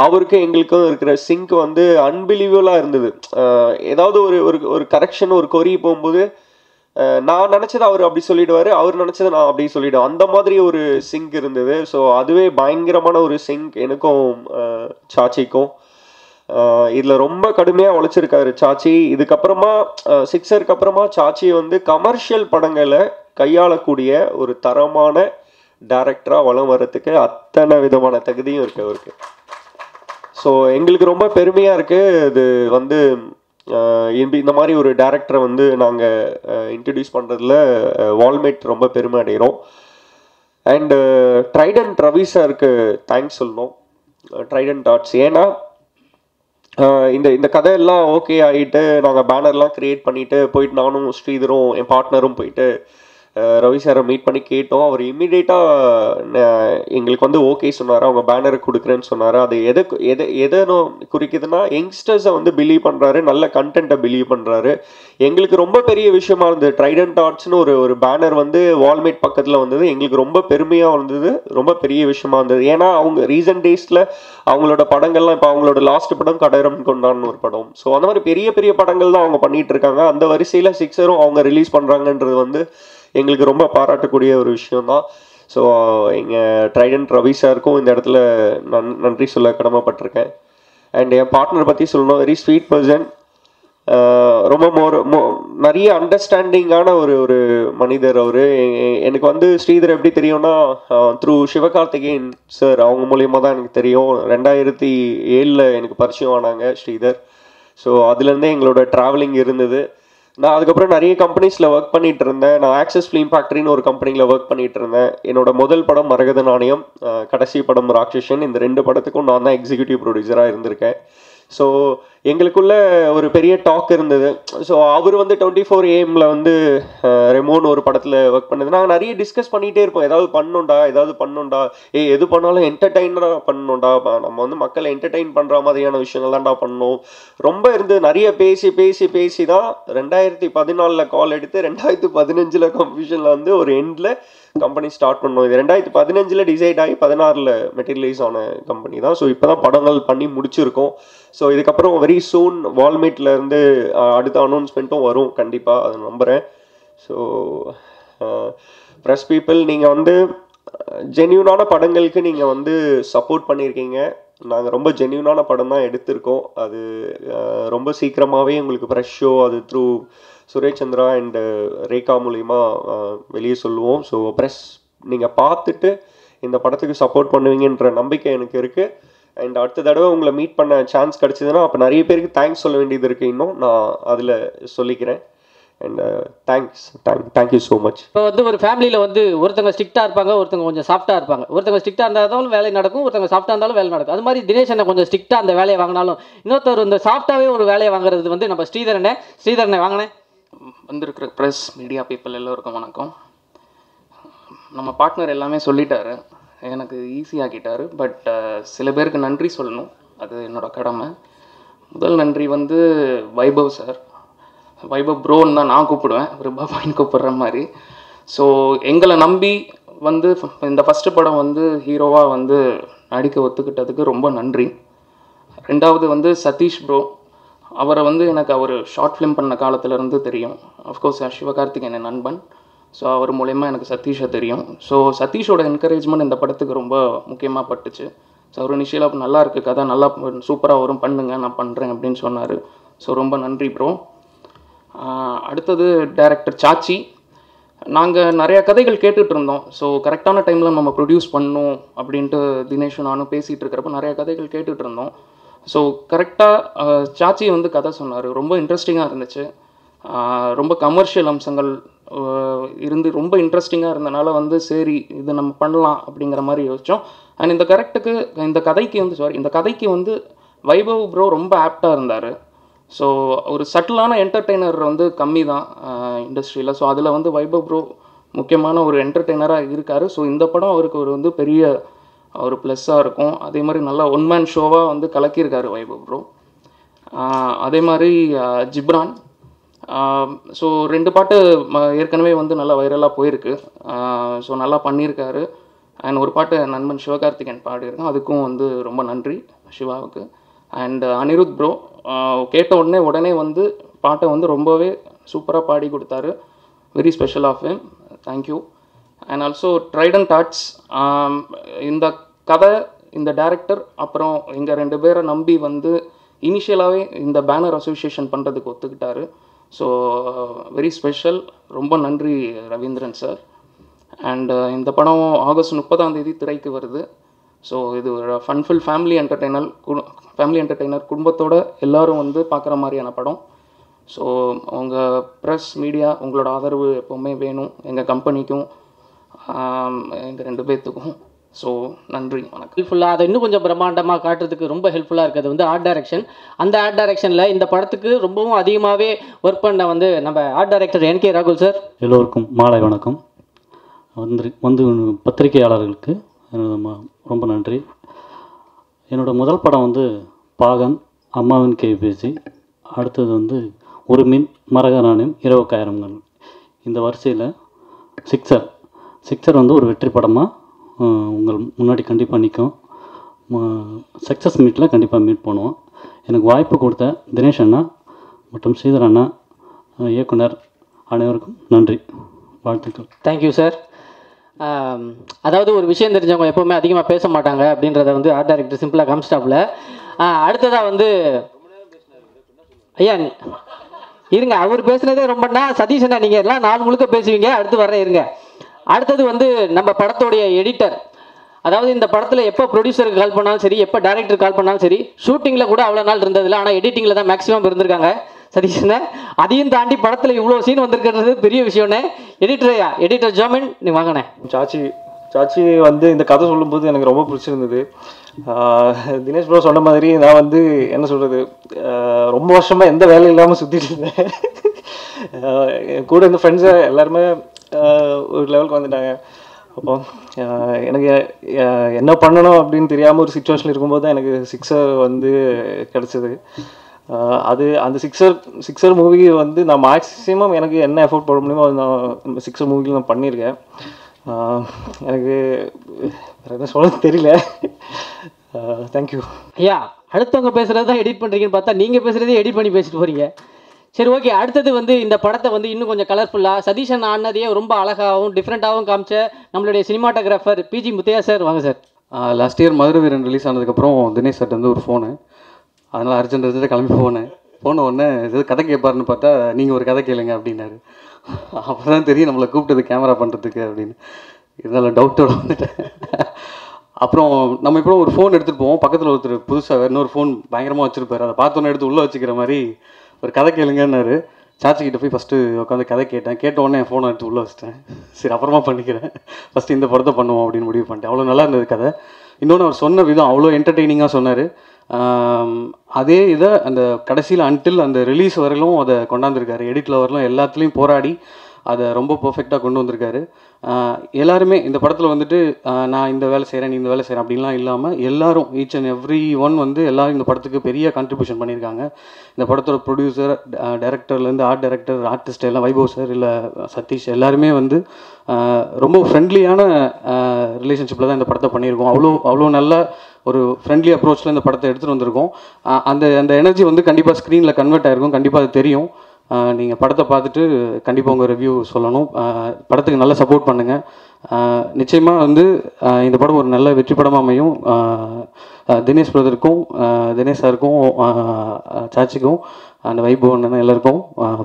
அவருக்கும் எங்களுக்கும் இருக்கிற சிங்க் வந்து அன்பிலீவபிளாக இருந்தது. ஏதாவது ஒரு கரெக்ஷன், ஒரு கொரி போகும்போது நான் நினச்சதை அவர் அப்படி சொல்லிடுவார், அவர் நினச்சதை நான் அப்படி சொல்லிவிடுவேன். அந்த மாதிரி ஒரு சிங்க் இருந்தது. ஸோ அதுவே பயங்கரமான ஒரு சிங்க் எனக்கும் சாச்சிக்கும். இதில் ரொம்ப கடுமையாக உழைச்சிருக்காரு சாச்சி. இதுக்கப்புறமா சிக்ஸருக்கு அப்புறமா சாச்சி வந்து கமர்ஷியல் படங்களை கையாளக்கூடிய ஒரு தரமான டைரக்டராக வளம் வர்றதுக்கு அத்தனை விதமான தகுதியும் இருக்குது அவருக்கு. ஸோ எங்களுக்கு ரொம்ப பெருமையாக இருக்குது. இது வந்து இந்த மாதிரி ஒரு டேரக்டரை வந்து நாங்கள் இன்ட்ரடியூஸ் பண்ணுறதுல வால்மேட் ரொம்ப பெருமை அடைகிறோம். அண்டு ட்ரைடன்ட் ரவி சாருக்கு தேங்க்ஸ் சொல்லணும், ட்ரைடன்ட் ஆர்ட்ஸ். ஏன்னா இந்த கதையெல்லாம் ஓகே ஆகிட்டு நாங்கள் பேனர்லாம் க்ரியேட் பண்ணிவிட்டு போயிட்டு நானும் ஸ்ரீதரும் என் பார்ட்னரும் போயிட்டு ரவி சாரை மீட் பண்ணி கேட்டோம். அவர் இம்மிடியேட்டாக எங்களுக்கு வந்து ஓகே சொன்னார், அவங்க பேனரை கொடுக்குறேன்னு சொன்னார். அது எதை குறிக்குதுன்னா, யங்ஸ்டர்ஸை வந்து பிலீவ் பண்ணுறாரு, நல்ல கண்டென்ட்டை பிலீவ் பண்ணுறாரு. எங்களுக்கு ரொம்ப பெரிய விஷயமா இருந்தது. ட்ரைடன்ட் ஆர்ட்ஸ்னு ஒரு பேனர் வந்து வால்மேட் பக்கத்தில் வந்தது, எங்களுக்கு ரொம்ப பெருமையாக இருந்தது, ரொம்ப பெரிய விஷயமா இருந்தது. ஏன்னா அவங்க ரீசன்ட் டேஸில் அவங்களோட படங்கள்லாம், இப்போ அவங்களோட லாஸ்ட் படம் கடரம் கொண்டான்னு ஒரு படம், ஸோ அந்த மாதிரி பெரிய பெரிய படங்கள் தான் அவங்க பண்ணிகிட்டு இருக்காங்க. அந்த வரிசையில் சிக்ஸரும் அவங்க ரிலீஸ் பண்ணுறாங்கன்றது வந்து எங்களுக்கு ரொம்ப பாராட்டக்கூடிய ஒரு விஷயம்தான். ஸோ எங்கள் ட்ரைடன்ட் ரவி சாருக்கும் இந்த இடத்துல நன்றி சொல்ல கடமைப்பட்டிருக்கேன். அண்ட் என் பார்ட்னர் பற்றி சொல்லணும், வெரி ஸ்வீட் பர்சன், ரொம்ப நிறைய அண்டர்ஸ்டாண்டிங்கான ஒரு மனிதர் அவர். எனக்கு வந்து ஸ்ரீதர் எப்படி தெரியும்னா, த்ரூ சிவகார்த்திகேயன் சார், அவங்க மூலியமாக தான் எனக்கு தெரியும். 2007 எனக்கு பரிச்சயம் ஆனாங்க ஸ்ரீதர். ஸோ அதுலேருந்தே எங்களோட ட்ராவலிங் இருந்தது. நான் அதுக்கப்புறம் நிறைய கம்பெனிஸில் ஒர்க் பண்ணிகிட்டு இருந்தேன். நான் ஆக்சஸ் ஃபிலிம் ஃபேக்ட்ரின்னு ஒரு கம்பெனியில் ஒர்க் பண்ணிகிட்டு இருந்தேன். என்னோட முதல் படம் மரகத நாணயம், கடைசி படம் ராட்சசன், இந்த 2 படத்துக்கும் நான் தான் எக்ஸிக்யூட்டிவ் ப்ரொடியூசராக இருந்திருக்கேன். ஸோ எங்களுக்குள்ள ஒரு பெரிய டாக் இருந்தது. ஸோ அவர் வந்து 24 AM வந்து ரெமோன் ஒரு படத்தில் ஒர்க் பண்ணது. நாங்கள் நிறைய டிஸ்கஸ் பண்ணிகிட்டே இருப்போம், ஏதாவது பண்ணணும்டா, எது பண்ணாலும் என்டர்டெயினராக பண்ணணும்டா, நம்ம வந்து மக்களை என்டர்டெயின் பண்ணுற மாதிரியான விஷயங்கள் தான்டா பண்ணணும். ரொம்ப இருந்து நிறைய பேசி தான் 2014 கால் எடுத்து 2015 கன்ஃபியூஷனில் வந்து ஒரு எண்டில் கம்பெனி ஸ்டார்ட் பண்ணோம். இது 2015 டிசைட் ஆகி 2016 மெட்டீரியலைஸ் ஆன கம்பெனி தான். ஸோ இப்போ தான் படங்கள் பண்ணி முடிச்சிருக்கோம். ஸோ இதுக்கப்புறம் வெரி சூன் வால்மேட்டில் இருந்து அடுத்த அனௌன்ஸ்மெண்ட்டும் வரும் கண்டிப்பாக, அதை நம்புகிறேன். ஸோ ப்ரெஸ் பீப்புள், நீங்கள் வந்து ஜென்யூனான படங்களுக்கு நீங்கள் வந்து சப்போர்ட் பண்ணியிருக்கீங்க. நாங்கள் ரொம்ப ஜென்யூனான படம் தான் எடுத்திருக்கோம். அது ரொம்ப சீக்கிரமாகவே உங்களுக்கு ப்ரெஷ் ஷோ அது த்ரூ சுரேஷ் சந்திரா அண்ட் ரேகா மூலிமா வெளியே சொல்லுவோம். ஸோ ப்ரெஸ் நீங்கள் பார்த்துட்டு இந்த படத்துக்கு சப்போர்ட் பண்ணுவீங்கன்ற நம்பிக்கை எனக்கு இருக்குது. அண்ட் அடுத்த தடவை உங்களை மீட் பண்ண சான்ஸ் கிடச்சிதுன்னா அப்போ நிறைய பேருக்கு தேங்க்ஸ் சொல்ல வேண்டியது இருக்குது. இன்னும் நான் அதில் சொல்லிக்கிறேன். And thank you so much. இப்போ வந்து ஒரு ஃபேமிலியில் வந்து ஒருத்தங்க ஸ்ட்ரிக்டாக இருப்பாங்க, ஒருத்தங்க கொஞ்சம் சாஃப்டாக இருப்பாங்க. ஒருத்தங்க ஸ்ட்ரிக்டாக இருந்தாலும் வேலை நடக்கும், ஒருத்தங்க சாஃப்டாக இருந்தாலும் வேலை நடக்கும். அது மாதிரி தினேஷ் அண்ணன் கொஞ்சம் ஸ்ட்ரிக்டாக அந்த வேலையை வாங்கினாலும் இன்னொருத்தர் இந்த சாஃப்டாகவே ஒரு வேலையை வாங்குறது வந்து நம்ம ஸ்ரீதரனை வாங்கினேன். வந்திருக்கிற ப்ரெஸ் மீடியா பீப்புள் எல்லோருக்கும் வணக்கம். நம்ம பார்ட்னர் எல்லாமே சொல்லிட்டாரு, எனக்கு ஈஸியாகிட்டார். பட் சில பேருக்கு நன்றி சொல்லணும், அது என்னோடய கடமை. முதல் நன்றி வந்து வைபவ் சார். வைபவ் ப்ரோன்னு தான் நான் கூப்பிடுவேன், ஒரு பாபாயின்னு கூப்பிடுற மாதிரி. ஸோ எங்களை நம்பி வந்து இந்த ஃபஸ்ட்டு படம் வந்து ஹீரோவாக வந்து நடிக்க ஒத்துக்கிட்டதுக்கு ரொம்ப நன்றி. ரெண்டாவது வந்து சதீஷ் ப்ரோ, அவரை வந்து எனக்கு அவர் ஷார்ட் ஃபிலிம் பண்ண காலத்துலேருந்து தெரியும். அஃப்கோர்ஸ் சிவகார்த்திகேயன் என் நண்பன். ஸோ அவர் மூலயமா எனக்கு சதீஷை தெரியும். ஸோ சதீஷோட என்கரேஜ்மெண்ட் இந்த படத்துக்கு ரொம்ப முக்கியமாக பட்டுச்சு. ஸோ அவர் இனிஷியலாக நல்லா இருக்குது கதை, நல்லா சூப்பராக வரும், பண்ணுங்க நான் பண்ணுறேன் அப்படின்னு சொன்னார். ஸோ ரொம்ப நன்றி ப்ரோ. அடுத்தது டைரக்டர் சாச்சி. நாங்கள் நிறையா கதைகள் கேட்டுட்டு இருந்தோம். ஸோ கரெக்டான டைமில் நம்ம ப்ரொடியூஸ் பண்ணணும் அப்படின்ட்டு தினேஷும் நானும் பேசிகிட்டு இருக்கிறப்ப நிறையா கதைகள் கேட்டுட்டு இருந்தோம். ஸோ கரெக்டாக சாச்சி வந்து கதை சொன்னார், ரொம்ப இன்ட்ரெஸ்டிங்காக இருந்துச்சு. ரொம்ப கமர்ஷியல் அம்சங்கள் இருந்து ரொம்ப இன்ட்ரெஸ்டிங்காக இருந்தனால வந்து சரி இது நம்ம பண்ணலாம் அப்படிங்கிற மாதிரி யோசித்தோம். அண்ட் இந்த கதைக்கு வந்து வைபவ் ப்ரோ ரொம்ப ஆப்டாக இருந்தார். ஸோ ஒரு சட்டிலான என்டர்டெய்னர் வந்து கம்மி தான் இண்டஸ்ட்ரியில். ஸோ அதில் வந்து வைபவ் ப்ரோ முக்கியமான ஒரு என்டர்டெய்னராக இருக்கார். ஸோ இந்த படம் அவருக்கு ஒரு வந்து பெரிய ஒரு ப்ளஸ்ஸாக இருக்கும். அதே மாதிரி நல்லா ஒன் மேன் ஷோவாக வந்து கலக்கியிருக்காரு வைபவ் ப்ரோ. அதே மாதிரி ஜிப்ரான். ஸோ 2 பாட்டு ஏற்கனவே வந்து நல்லா வைரலாக போயிருக்கு. ஸோ நல்லா பண்ணியிருக்காரு. அண்ட் ஒரு பாட்டு நண்பன் சிவகார்த்திகேயன் பாடியிருக்கேன், அதுக்கும் வந்து ரொம்ப நன்றி சிவாவுக்கு. அண்ட் அனிருத் ப்ரோ கேட்ட உடனே வந்து பாட்டை வந்து ரொம்பவே சூப்பராக பாடி கொடுத்தாரு. Very special of him, thank you. And also Trident Arts. இந்த கதை, இந்த டைரக்டர், அப்புறம் எங்கள் 2 பேரை நம்பி வந்து இனிஷியலாகவே இந்த பேனர் அசோசியேஷன் பண்ணுறதுக்கு ஒத்துக்கிட்டாரு. ஸோ வெரி ஸ்பெஷல், ரொம்ப நன்றி ரவீந்திரன் சார். அண்ட் இந்த படம் ஆகஸ்ட் 30 திரைக்கு வருது. ஸோ இது ஒரு ஃபன்ஃபுல் ஃபேமிலி என்டர்டெய்னர் குடும்பத்தோட எல்லோரும் வந்து பார்க்குற மாதிரியான படம். ஸோ உங்கள் ப்ரெஸ் மீடியா உங்களோட ஆதரவு எப்போவுமே வேணும் எங்கள் கம்பெனிக்கும் எங்கள் 2 பேர்த்துக்கும். ஸோ நன்றி, வணக்கம். ஹெல்ப்ஃபுல்லாக அதை இன்னும் கொஞ்சம் பிரம்மாண்டமாக காட்டுறதுக்கு ரொம்ப ஹெல்ப்ஃபுல்லாக இருக்கிறது வந்து ஆர்ட் டைரக்ஷன். அந்த ஆர்ட் டைரக்ஷனில் இந்த படத்துக்கு ரொம்பவும் அதிகமாகவே ஒர்க் பண்ண வந்து நம்ம ஆர்ட் டைரக்டர் NK ராகுல் சார். எல்லோருக்கும் மாலை வணக்கம். வந்து பத்திரிகையாளர்களுக்கு ரொம்ப நன்றி. என்னோட முதல் படம் வந்து பாகன், அம்மாவின் கைபேசி. அடுத்தது வந்து ஒரு மீன், மரகரானின் இரவுக்காயிரங்கள். இந்த வரிசையில் சிக்ஸர் வந்து ஒரு வெற்றி படமாக உங்கள் முன்னாடி கண்டிப்பாக நிற்கும். சக்ஸஸ் மீட்டில் கண்டிப்பாக மீட் பண்ணுவோம். எனக்கு வாய்ப்பு கொடுத்த தினேஷ் அண்ணா மற்றும் ஸ்ரீதர் அண்ணா, இயக்குனர் அனைவருக்கும் நன்றி, வாழ்த்துக்கள். Thank you sir. அதாவது ஒரு விஷயம் தெரிஞ்சவங்க எப்போவுமே அதிகமாக பேச மாட்டாங்க அப்படின்றத வந்து ஆர்ட் டைரக்டர் சிம்பிளாக காமிச்சிட்டாப்புல. அடுத்ததாக வந்து ஐயா இருங்க, அவர் பேசுனதே ரொம்பண்ணா. சதீஷ் அண்ணா நீங்கள் எல்லாம் நாள் முழுக்க பேசுவீங்க, அடுத்து வர்றேன் இருங்க. அடுத்தது வந்து நம்ம படத்தோடைய எடிட்டர். அதாவது இந்த படத்தில் எப்போ ப்ரொடியூசருக்கு கால் பண்ணாலும் சரி, எப்போ டைரக்டருக்கு கால் பண்ணாலும் சரி, ஷூட்டிங்கில் கூட அவ்வளோ நாள் இருந்ததில்லை, ஆனால் எடிட்டிங்கில் தான் மேக்ஸிமம் இருந்திருக்காங்க சதீஷ்ண்ணே. அதையும் தாண்டி படத்தில் இவ்வளோ சீன் வந்திருக்கிறது பெரிய விஷயம்னே. எடிட்டர் ஜாமின் நீ வாங்கினே. சாச்சி வந்து இந்த கதை சொல்லும்போது எனக்கு ரொம்ப பிடிச்சிருந்தது. தினேஷ் ப்ரோ சொன்ன மாதிரி நான் வந்து என்ன சொல்கிறது, ரொம்ப வருஷமாக எந்த வேலையும் இல்லாமல் சுற்றிட்டு இருந்தேன். கூட இந்த ஃப்ரெண்ட்ஸை எல்லாருமே ஒரு லெவலுக்கு வந்துட்டாங்க. அப்போ எனக்கு என்ன பண்ணணும் அப்படின்னு தெரியாமல் ஒரு சுச்சுவேஷனில் இருக்கும்போது தான் எனக்கு சிக்ஸர் வந்து கிடச்சிது. அந்த சிக்ஸர் மூவி வந்து நான் மேக்ஸிமம் எனக்கு என்ன எஃபோர்ட் போட முடியுமோ அது நான் சிக்ஸர் மூவியில் நான் பண்ணியிருக்கேன். எனக்கு வேறு எதுவும் சொல்ல தெரியல. தேங்க்யூ. ஐயா, அடுத்தவங்க பேசுகிறது தான் எடிட் பண்ணுறீங்கன்னு பார்த்தா நீங்கள் பேசுகிறதே எடிட் பண்ணி பேசிட்டு போகிறீங்க. சரி, ஓகே. அடுத்தது வந்து இந்த படத்தை வந்து இன்னும் கொஞ்சம் கலர்ஃபுல்லாக சதீஷன் ஆனதையே ரொம்ப அழகாகவும் டிஃப்ரெண்ட்டாகவும் காமிச்ச நம்மளுடைய சினிமாட்டோகிராஃபர் PG முத்தையா சார். வாங்க sir. Last year Madurai Veeran release ஆனதுக்கப்புறம் தினேஷ் சார்ட்டு வந்து ஒரு ஃபோனு, அதனால் அர்ஜென்ட் கிளம்பி போன உடனே ஏதாவது கதை கேட்பாருன்னு பார்த்தா நீங்கள் ஒரு கதை கேளுங்க அப்படின்னாரு. அப்போ தான் தெரியும் நம்மளை கூப்பிட்டது கேமரா பண்ணுறதுக்கு அப்படின்னு. இருந்தாலும் டவுட்டோட வந்துட்டேன். அப்புறம் நம்ம இப்போ ஒரு ஃபோன் எடுத்துகிட்டு போவோம், பக்கத்தில் ஒருத்தர் புதுசாக இன்னொரு ஃபோன் பயங்கரமாக வச்சுருப்பார், அதை பார்த்தோன்னே எடுத்து உள்ளே வச்சுக்கிற மாதிரி ஒரு கதை கேளுங்கன்னாரு. சாச்சிக்கிட்ட போய் ஃபஸ்ட்டு உட்காந்து கதை கேட்ட உடனே என் ஃபோனை எடுத்து உள்ளே வச்சிட்டேன். சரி அப்புறமா பண்ணிக்கிறேன், ஃபஸ்ட்டு இந்த படத்தை பண்ணுவோம் அப்படின்னு முடிவு பண்ணிட்டேன். அவ்வளோ நல்லா இருந்தது கதை. இன்னொன்று அவர் சொன்ன விதம் அவ்வளோ என்டர்டெய்னிங்காக சொன்னார். அதே இதை அந்த கடைசியில் அன்டில் அந்த ரிலீஸ் வரையிலும் அதை கொண்டாந்துருக்காரு. எடிட்டில் வரலும் எல்லாத்துலேயும் போராடி அதை ரொம்ப பர்ஃபெக்டாக கொண்டு வந்திருக்காரு. எல்லாருமே இந்த படத்தில் வந்துட்டு நான் இந்த வேலை செய்கிறேன், நீ இந்த வேலை செய்கிறேன் அப்படின்லாம் இல்லாமல் எல்லாரும் ஈச் அண்ட் எவ்ரி ஒன் வந்து எல்லாரும் இந்த படத்துக்கு பெரிய கான்ட்ரிபியூஷன் பண்ணியிருக்காங்க. இந்த படத்தோட ப்ரொடியூசர், டைரக்டர்லேருந்து ஆர்ட் டைரக்டர், ஆர்டிஸ்ட் எல்லாம் வைபவ் சார் இல்லை சதீஷ் எல்லாருமே வந்து ரொம்ப ஃப்ரெண்ட்லியான ரிலேஷன்ஷிப்பில் தான் இந்த படத்தை பண்ணியிருக்கோம். அவ்வளோ நல்ல ஒரு ஃப்ரெண்ட்லி அப்ரோச்சில் இந்த படத்தை எடுத்துகிட்டு வந்திருக்கோம். அந்த எனர்ஜி வந்து கண்டிப்பாக ஸ்க்ரீனில் கன்வெர்ட் ஆகிருக்கும். கண்டிப்பாக அது தெரியும். நீங்கள் படத்தை பார்த்துட்டு கண்டிப்பாக உங்கள் ரிவ்யூ சொல்லணும். படத்துக்கு நல்லா சப்போர்ட் பண்ணுங்கள். நிச்சயமாக வந்து இந்த படம் ஒரு நல்ல வெற்றி படமாக அமையும். தினேஷ் பிரதருக்கும், தினேஷ் சாருக்கும், சாச்சிக்கும், அந்த வைபவ் அண்ணன் எல்லாருக்கும்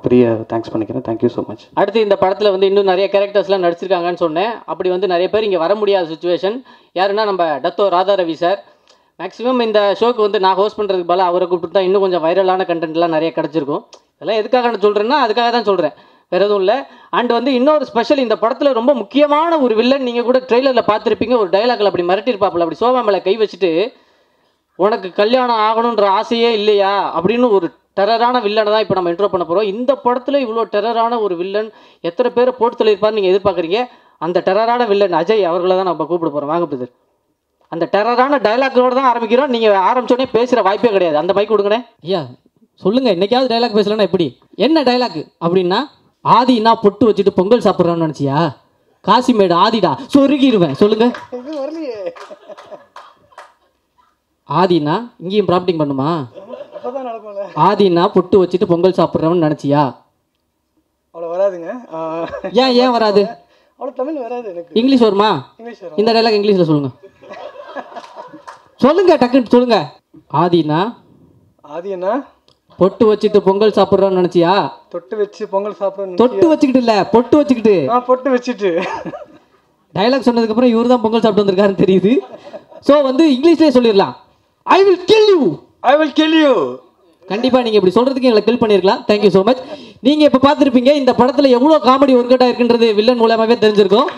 பெரிய தேங்க்ஸ் பண்ணிக்கிறேன். Thank you so much. அடுத்து இந்த படத்தில் வந்து இன்னும் நிறைய கேரக்டர்ஸ்லாம் நடிச்சிருக்காங்கன்னு சொன்னேன். அப்படி வந்து நிறைய பேர் இங்கே வர முடியாத சுச்சுவேஷன். யாருன்னா நம்ம Dato Radha Ravi sir. Maximum இந்த ஷோக்கு வந்து நான் ஹோஸ்ட் பண்ணுறதுக்கு பதிலாக அவரை கூப்பிட்டு தான் இன்னும் கொஞ்சம் வைரலான கண்டென்ட்லாம் நிறைய கிடச்சிருக்கும். இதெல்லாம் எதுக்காக நான் சொல்கிறேன்னா அதுக்காக தான் சொல்கிறேன், வேறு எதுவும் இல்லை. அண்ட் வந்து இன்னொரு ஸ்பெஷல், இந்த படத்தில் ரொம்ப முக்கியமான ஒரு வில்லன். நீங்கள் கூட ட்ரெய்லரில் பார்த்துருப்பீங்க, ஒரு டைலாக்ல அப்படி மிரட்டிருப்பாப்புல, அப்படி சோபா மேலே கை வச்சுட்டு உனக்கு கல்யாணம் ஆகணுன்ற ஆசையே இல்லையா அப்படின்னு ஒரு டெரரான வில்லனை தான் இப்போ நம்ம இன்ட்ரோ பண்ண போகிறோம். இந்த படத்தில் இவ்வளோ டெரரான ஒரு வில்லன் எத்தனை பேரை போட்டு தள்ளியிருப்பார் நீங்கள் எதிர்பார்க்குறீங்க. அந்த டெரரான வில்லன் அஜய் அவர்களை தான் நம்ம கூப்பிட போகிறோம். வாங்க பிரதர். அந்த டெரரான டைலாக்கோடு தான் ஆரம்பிக்கிறோம். நீங்கள் ஆரம்பிச்சோடனே பேசுகிற வாய்ப்பே கிடையாது. அந்த மைக் கொடுங்கண்ணே. ஐயா சொல்லுங்கள், என்னைக்காவது டைலாக் பேசலன்னா எப்படி? என்ன டைலாக் அப்படின்னா, ஆதினா பொட்டு வச்சுட்டு பொங்கல் சாப்பிட்றான்னு நினச்சியா? காசிமேடு ஆதிடா சொருகிடுவேன். சொல்லுங்கள். ஆதினா இங்கேயும் ப்ராம்ப்டிங் பண்ணுமா? ஆதினா பொட்டு வச்சுட்டு பொங்கல் சாப்பிட்றவன்னு நினச்சியா? அவ்வளோ வராதுங்க. ஏன் வராது? அவ்வளோ தமிழ் வராது எனக்கு. இங்கிலீஷ் வருமா? இந்த டைலாக் இங்கிலீஷில் சொல்லுங்கள். சொல்லுங்க, டக்குன்னு சொல்லுங்க. ஆதினா பொட்டு வச்சுட்டு பொங்கல் சாப்பிட்றோன்னு நினச்சியா? தொட்டு வச்சு பொங்கல் சாப்பிட்றோம். தொட்டு வச்சுக்கிட்டு இல்லை, பொட்டு வச்சுக்கிட்டு. பொட்டு வச்சுட்டு டைலாக் சொன்னதுக்கப்புறம் இவர் தான் பொங்கல் சாப்பிட்டு வந்திருக்காருன்னு தெரியுது. ஸோ வந்து இங்கிலீஷ்லேயே சொல்லிடலாம். I will kill you. கண்டிப்பாக நீங்கள் இப்படி சொல்கிறதுக்கு எங்களை கில் பண்ணியிருக்கலாம். Thank you so much. நீங்கள் இப்போ பார்த்துருப்பீங்க இந்த படத்தில் எவ்வளோ காமெடி ஒர்க் அவுட் ஆகிருக்குன்றது வில்லன் மூலமாகவே தெரிஞ்சிருக்கும்.